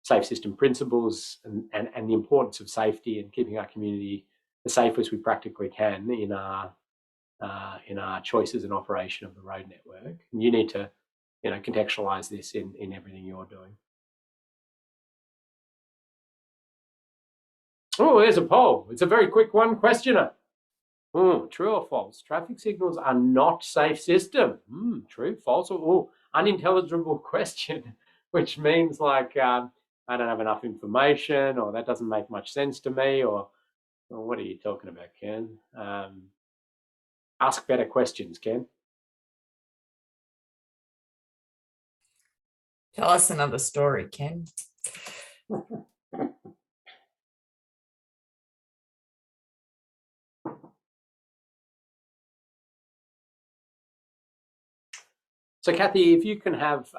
safe system principles and the importance of safety and keeping our community as safe as we practically can in our choices and operation of the road network. And you need to, contextualize this in everything you're doing. Oh, there's a poll. It's a very quick one questioner. True or false? Traffic signals are not safe system. True, false, or unintelligible question, which means like I don't have enough information, or that doesn't make much sense to me, or what are you talking about, Ken? Ask better questions, Ken. Tell us another story, Ken. So Kathy, if you can have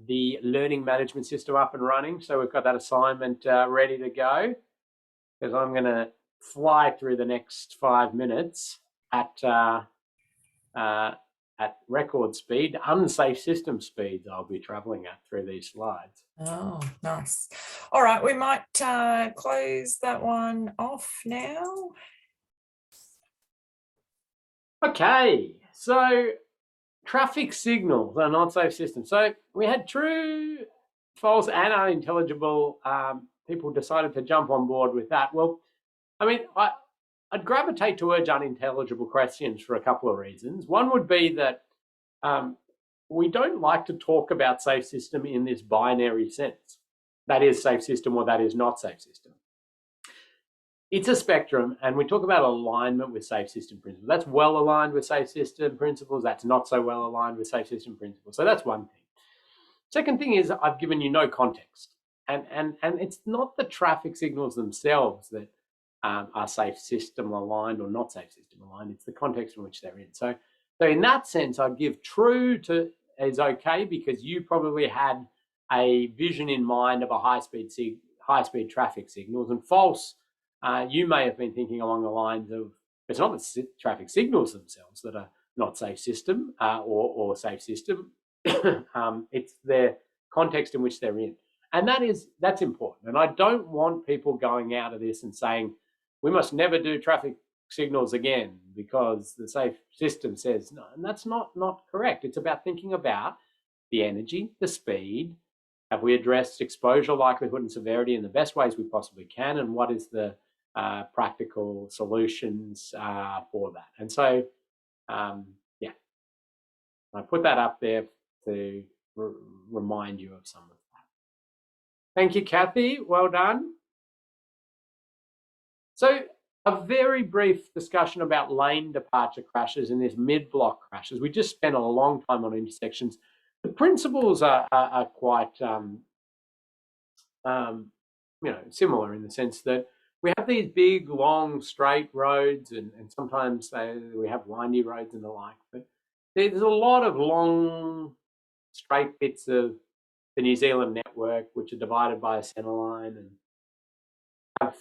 the learning management system up and running, so we've got that assignment ready to go, because I'm going to fly through the next 5 minutes at record speed, unsafe system speeds I'll be traveling at through these slides. Oh, nice. All right, we might close that one off now. Okay, so traffic signals are not safe systems. So we had true, false, and unintelligible. People decided to jump on board with that. Well, I mean, I'd gravitate towards unintelligible questions for a couple of reasons. One would be that we don't like to talk about safe system in this binary sense. That is safe system or that is not safe system. It's a spectrum, and we talk about alignment with safe system principles. That's well aligned with safe system principles. That's not so well aligned with safe system principles. So that's one thing. Second thing is I've given you no context. And it's not the traffic signals themselves that are safe system aligned or not safe system aligned. It's the context in which they're in. So in that sense, I'd give true to is okay because you probably had a vision in mind of a high-speed traffic signals, and false, you may have been thinking along the lines of it's not the traffic signals themselves that are not safe system or safe system. It's their context in which they're in. And that's important. And I don't want people going out of this and saying, we must never do traffic signals again because the safe system says no. And that's not correct. It's about thinking about the energy, the speed. Have we addressed exposure, likelihood, and severity in the best ways we possibly can? And what is the practical solutions for that? And so, I put that up there to remind you of some of Thank you, Kathy. Well done. So a very brief discussion about lane departure crashes and this mid-block crashes. We just spent a long time on intersections. The principles are quite similar in the sense that we have these big, long, straight roads, and sometimes we have windy roads and the like. But there's a lot of long, straight bits of the New Zealand network which are divided by a centre line and have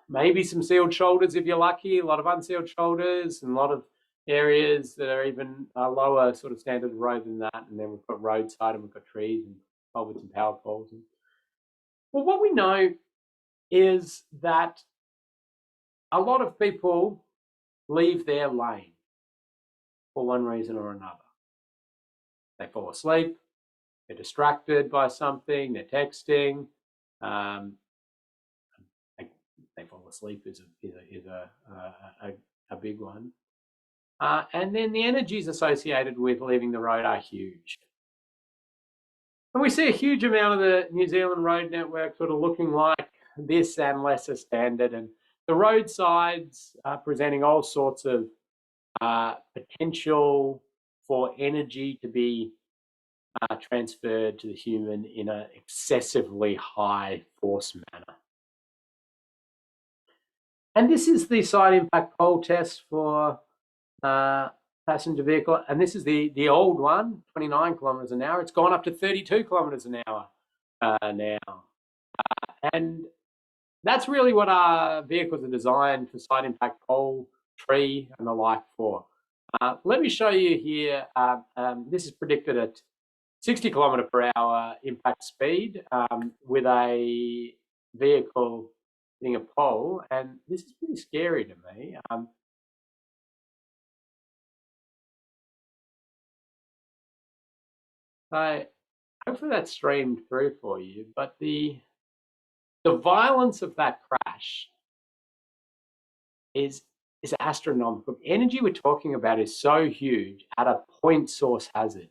maybe some sealed shoulders if you're lucky, a lot of unsealed shoulders, and a lot of areas that are even a lower sort of standard of road than that. And then we've got roadside and we've got trees and culverts and power poles. Well, what we know is that a lot of people leave their lane for one reason or another. They fall asleep, they're distracted by something, they're texting. They fall asleep is a big one. And then the energies associated with leaving the road are huge. And we see a huge amount of the New Zealand road network sort of looking like this and lesser standard. And the roadsides are presenting all sorts of potential for energy to be transferred to the human in an excessively high force manner. And this is the side impact pole test for passenger vehicle. And this is the old one, 29 kilometres an hour. It's gone up to 32 kilometres an hour now. And that's really what our vehicles are designed for side impact pole, tree, and the like for. Let me show you here. This is predicted at 60 kilometre per hour impact speed with a vehicle hitting a pole, and this is pretty scary to me. So hopefully that streamed through for you, but the violence of that crash is astronomical. The energy we're talking about is so huge at a point source hazard.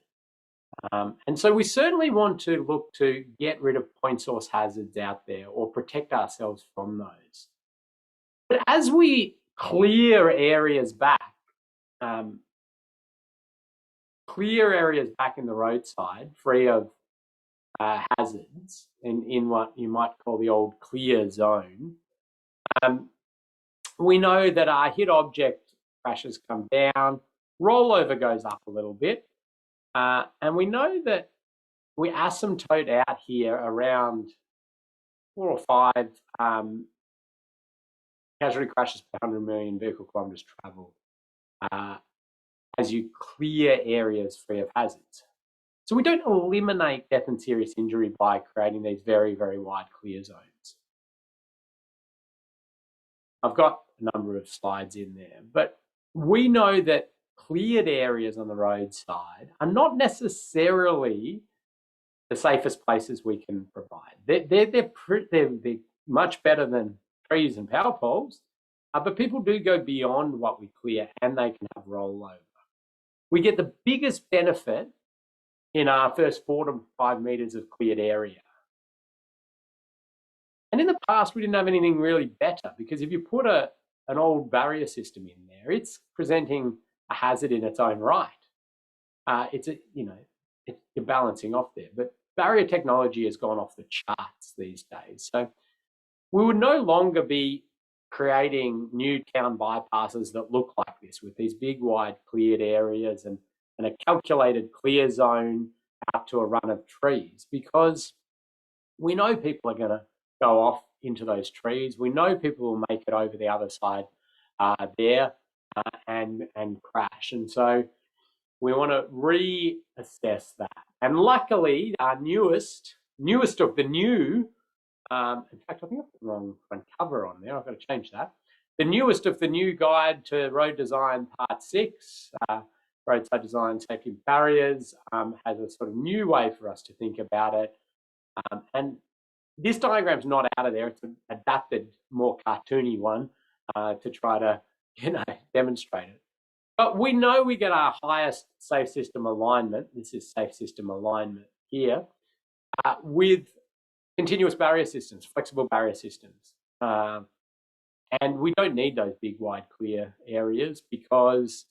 And so we certainly want to look to get rid of point source hazards out there or protect ourselves from those. But as we clear areas back in the roadside, free of hazards, in what you might call the old clear zone, we know that our hit object crashes come down, rollover goes up a little bit, and we know that we asymptote out here around 4 or 5 casualty crashes per 100 million vehicle kilometres travelled as you clear areas free of hazards. So we don't eliminate death and serious injury by creating these very, very wide clear zones. I've got a number of slides in there, but we know that cleared areas on the roadside are not necessarily the safest places we can provide. They're much better than trees and power poles, but people do go beyond what we clear and they can have rollover. We get the biggest benefit in our first 4 to 5 metres of cleared area. And in the past, we didn't have anything really better, because if you put an old barrier system in there, it's presenting a hazard in its own right. You're balancing off there. But barrier technology has gone off the charts these days. So we would no longer be creating new town bypasses that look like this, with these big, wide cleared areas and a calculated clear zone out to a run of trees, because we know people are going to go off into those trees. We know people will make it over the other side there and crash. And so we want to reassess that. And luckily, our newest of the new, in fact, I think I've got the wrong front cover on there. I've got to change that. The newest of the new guide to road design, part 6, roadside design, safety and barriers, has a sort of new way for us to think about it. And this diagram's not out of there. It's an adapted, more cartoony one to try to, demonstrate it. But we know we get our highest safe system alignment. This is safe system alignment here with continuous barrier systems, flexible barrier systems. And we don't need those big, wide, clear areas because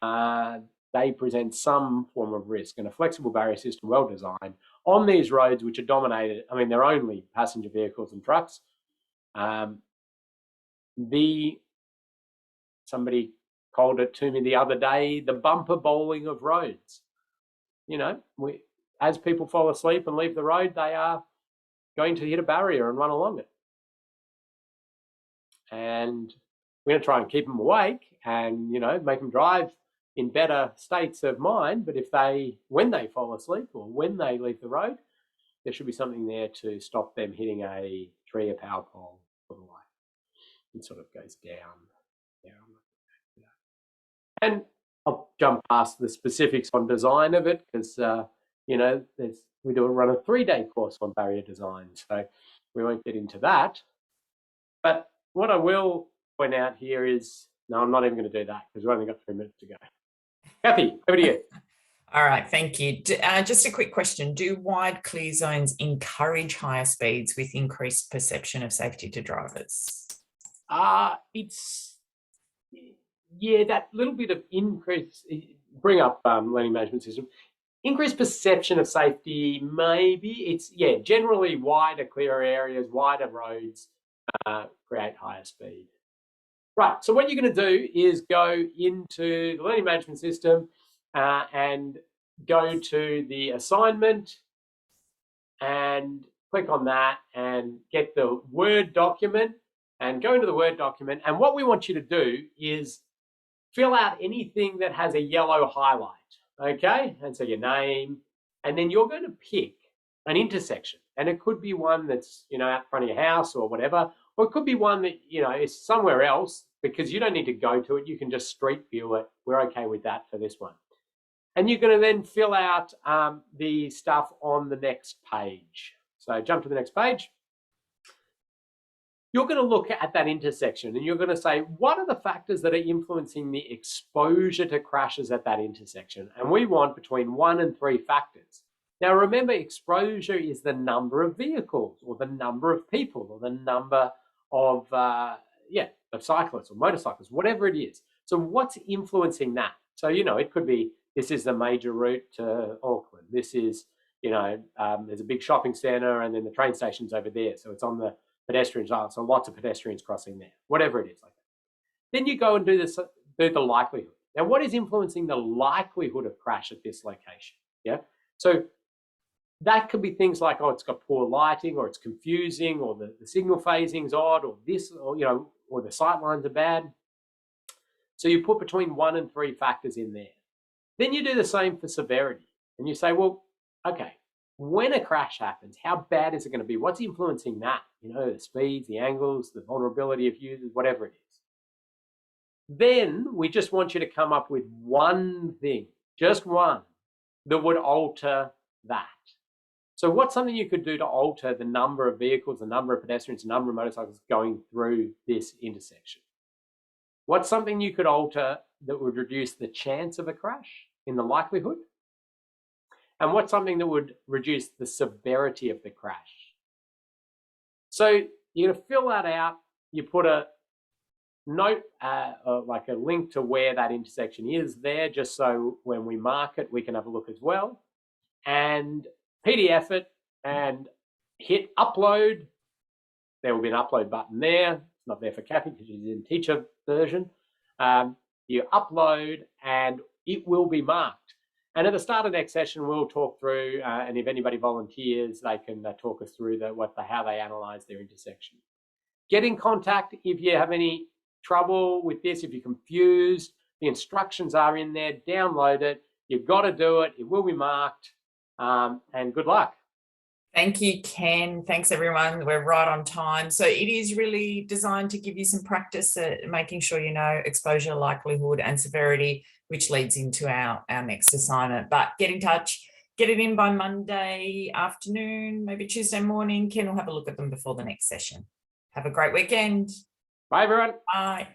they present some form of risk. And a flexible barrier system, well designed, on these roads which are dominated, I mean, they're only passenger vehicles and trucks. Somebody called it to me the other day, the bumper bowling of roads. You know, as people fall asleep and leave the road, they are going to hit a barrier and run along it. And we're going to try and keep them awake and, you know, make them drive in better states of mind. But when they fall asleep or when they leave the road, there should be something there to stop them hitting a tree, a power pole, or the like. It sort of goes down. And I'll jump past the specifics on design of it because, you know, we run a 3-day course on barrier design, so we won't get into that. But what I will point out here is, no, I'm not even going to do that because we've only got 3 minutes to go. Kathy, over to you. All right, thank you. Just a quick question. Do wide clear zones encourage higher speeds with increased perception of safety to drivers? Yeah, that little bit of increase, bring up learning management system, increased perception of safety, maybe. It's, yeah, generally wider, clearer areas, wider roads create higher speed. Right, so what you're going to do is go into the learning management system and go to the assignment and click on that and get the Word document and go into the Word document. And what we want you to do is fill out anything that has a yellow highlight, okay? And so your name, and then you're going to pick an intersection. And it could be one that's, you know, out front of your house or whatever, or it could be one that, you know, is somewhere else because you don't need to go to it. You can just street view it. We're okay with that for this one. And you're going to then fill out the stuff on the next page. So jump to the next page. You're going to look at that intersection and you're going to say, what are the factors that are influencing the exposure to crashes at that intersection? And we want between 1 and 3 factors. Now, remember, exposure is the number of vehicles or the number of people or the number of, of cyclists or motorcyclists, whatever it is. So what's influencing that? So, you know, it could be, this is the major route to Auckland. This is, you know, there's a big shopping centre and then the train station's over there. So it's on the pedestrian side, so lots of pedestrians crossing there, whatever it is like that. Then you go and do the likelihood. Now, what is influencing the likelihood of crash at this location? Yeah, so that could be things like, oh, it's got poor lighting, or it's confusing, or the signal phasing's odd, or this, or, you know, or the sight lines are bad. So you put between 1 and 3 factors in there. Then you do the same for severity, and you say, well, okay, when a crash happens, how bad is it going to be? What's influencing that? You know, the speeds, the angles, the vulnerability of users, whatever it is. Then we just want you to come up with one thing, just one, that would alter that. So what's something you could do to alter the number of vehicles, the number of pedestrians, the number of motorcycles going through this intersection? What's something you could alter that would reduce the chance of a crash in the likelihood? And what's something that would reduce the severity of the crash? So you're going to fill that out. You put a note, like a link to where that intersection is there, just so when we mark it, we can have a look as well. And PDF it and hit upload. There will be an upload button there. It's not there for Kathy because she's in teacher version. You upload and it will be marked. And at the start of the next session, we'll talk through, and if anybody volunteers, they can talk us through how they analyze their intersection. Get in contact if you have any trouble with this, if you're confused. The instructions are in there. Download it. You've got to do it. It will be marked. And good luck. Thank you, Ken. Thanks, everyone. We're right on time. So it is really designed to give you some practice at making sure you know exposure, likelihood, and severity, which leads into our next assignment. But get in touch, get it in by Monday afternoon, maybe Tuesday morning. Ken will have a look at them before the next session. Have a great weekend. Bye, everyone. Bye.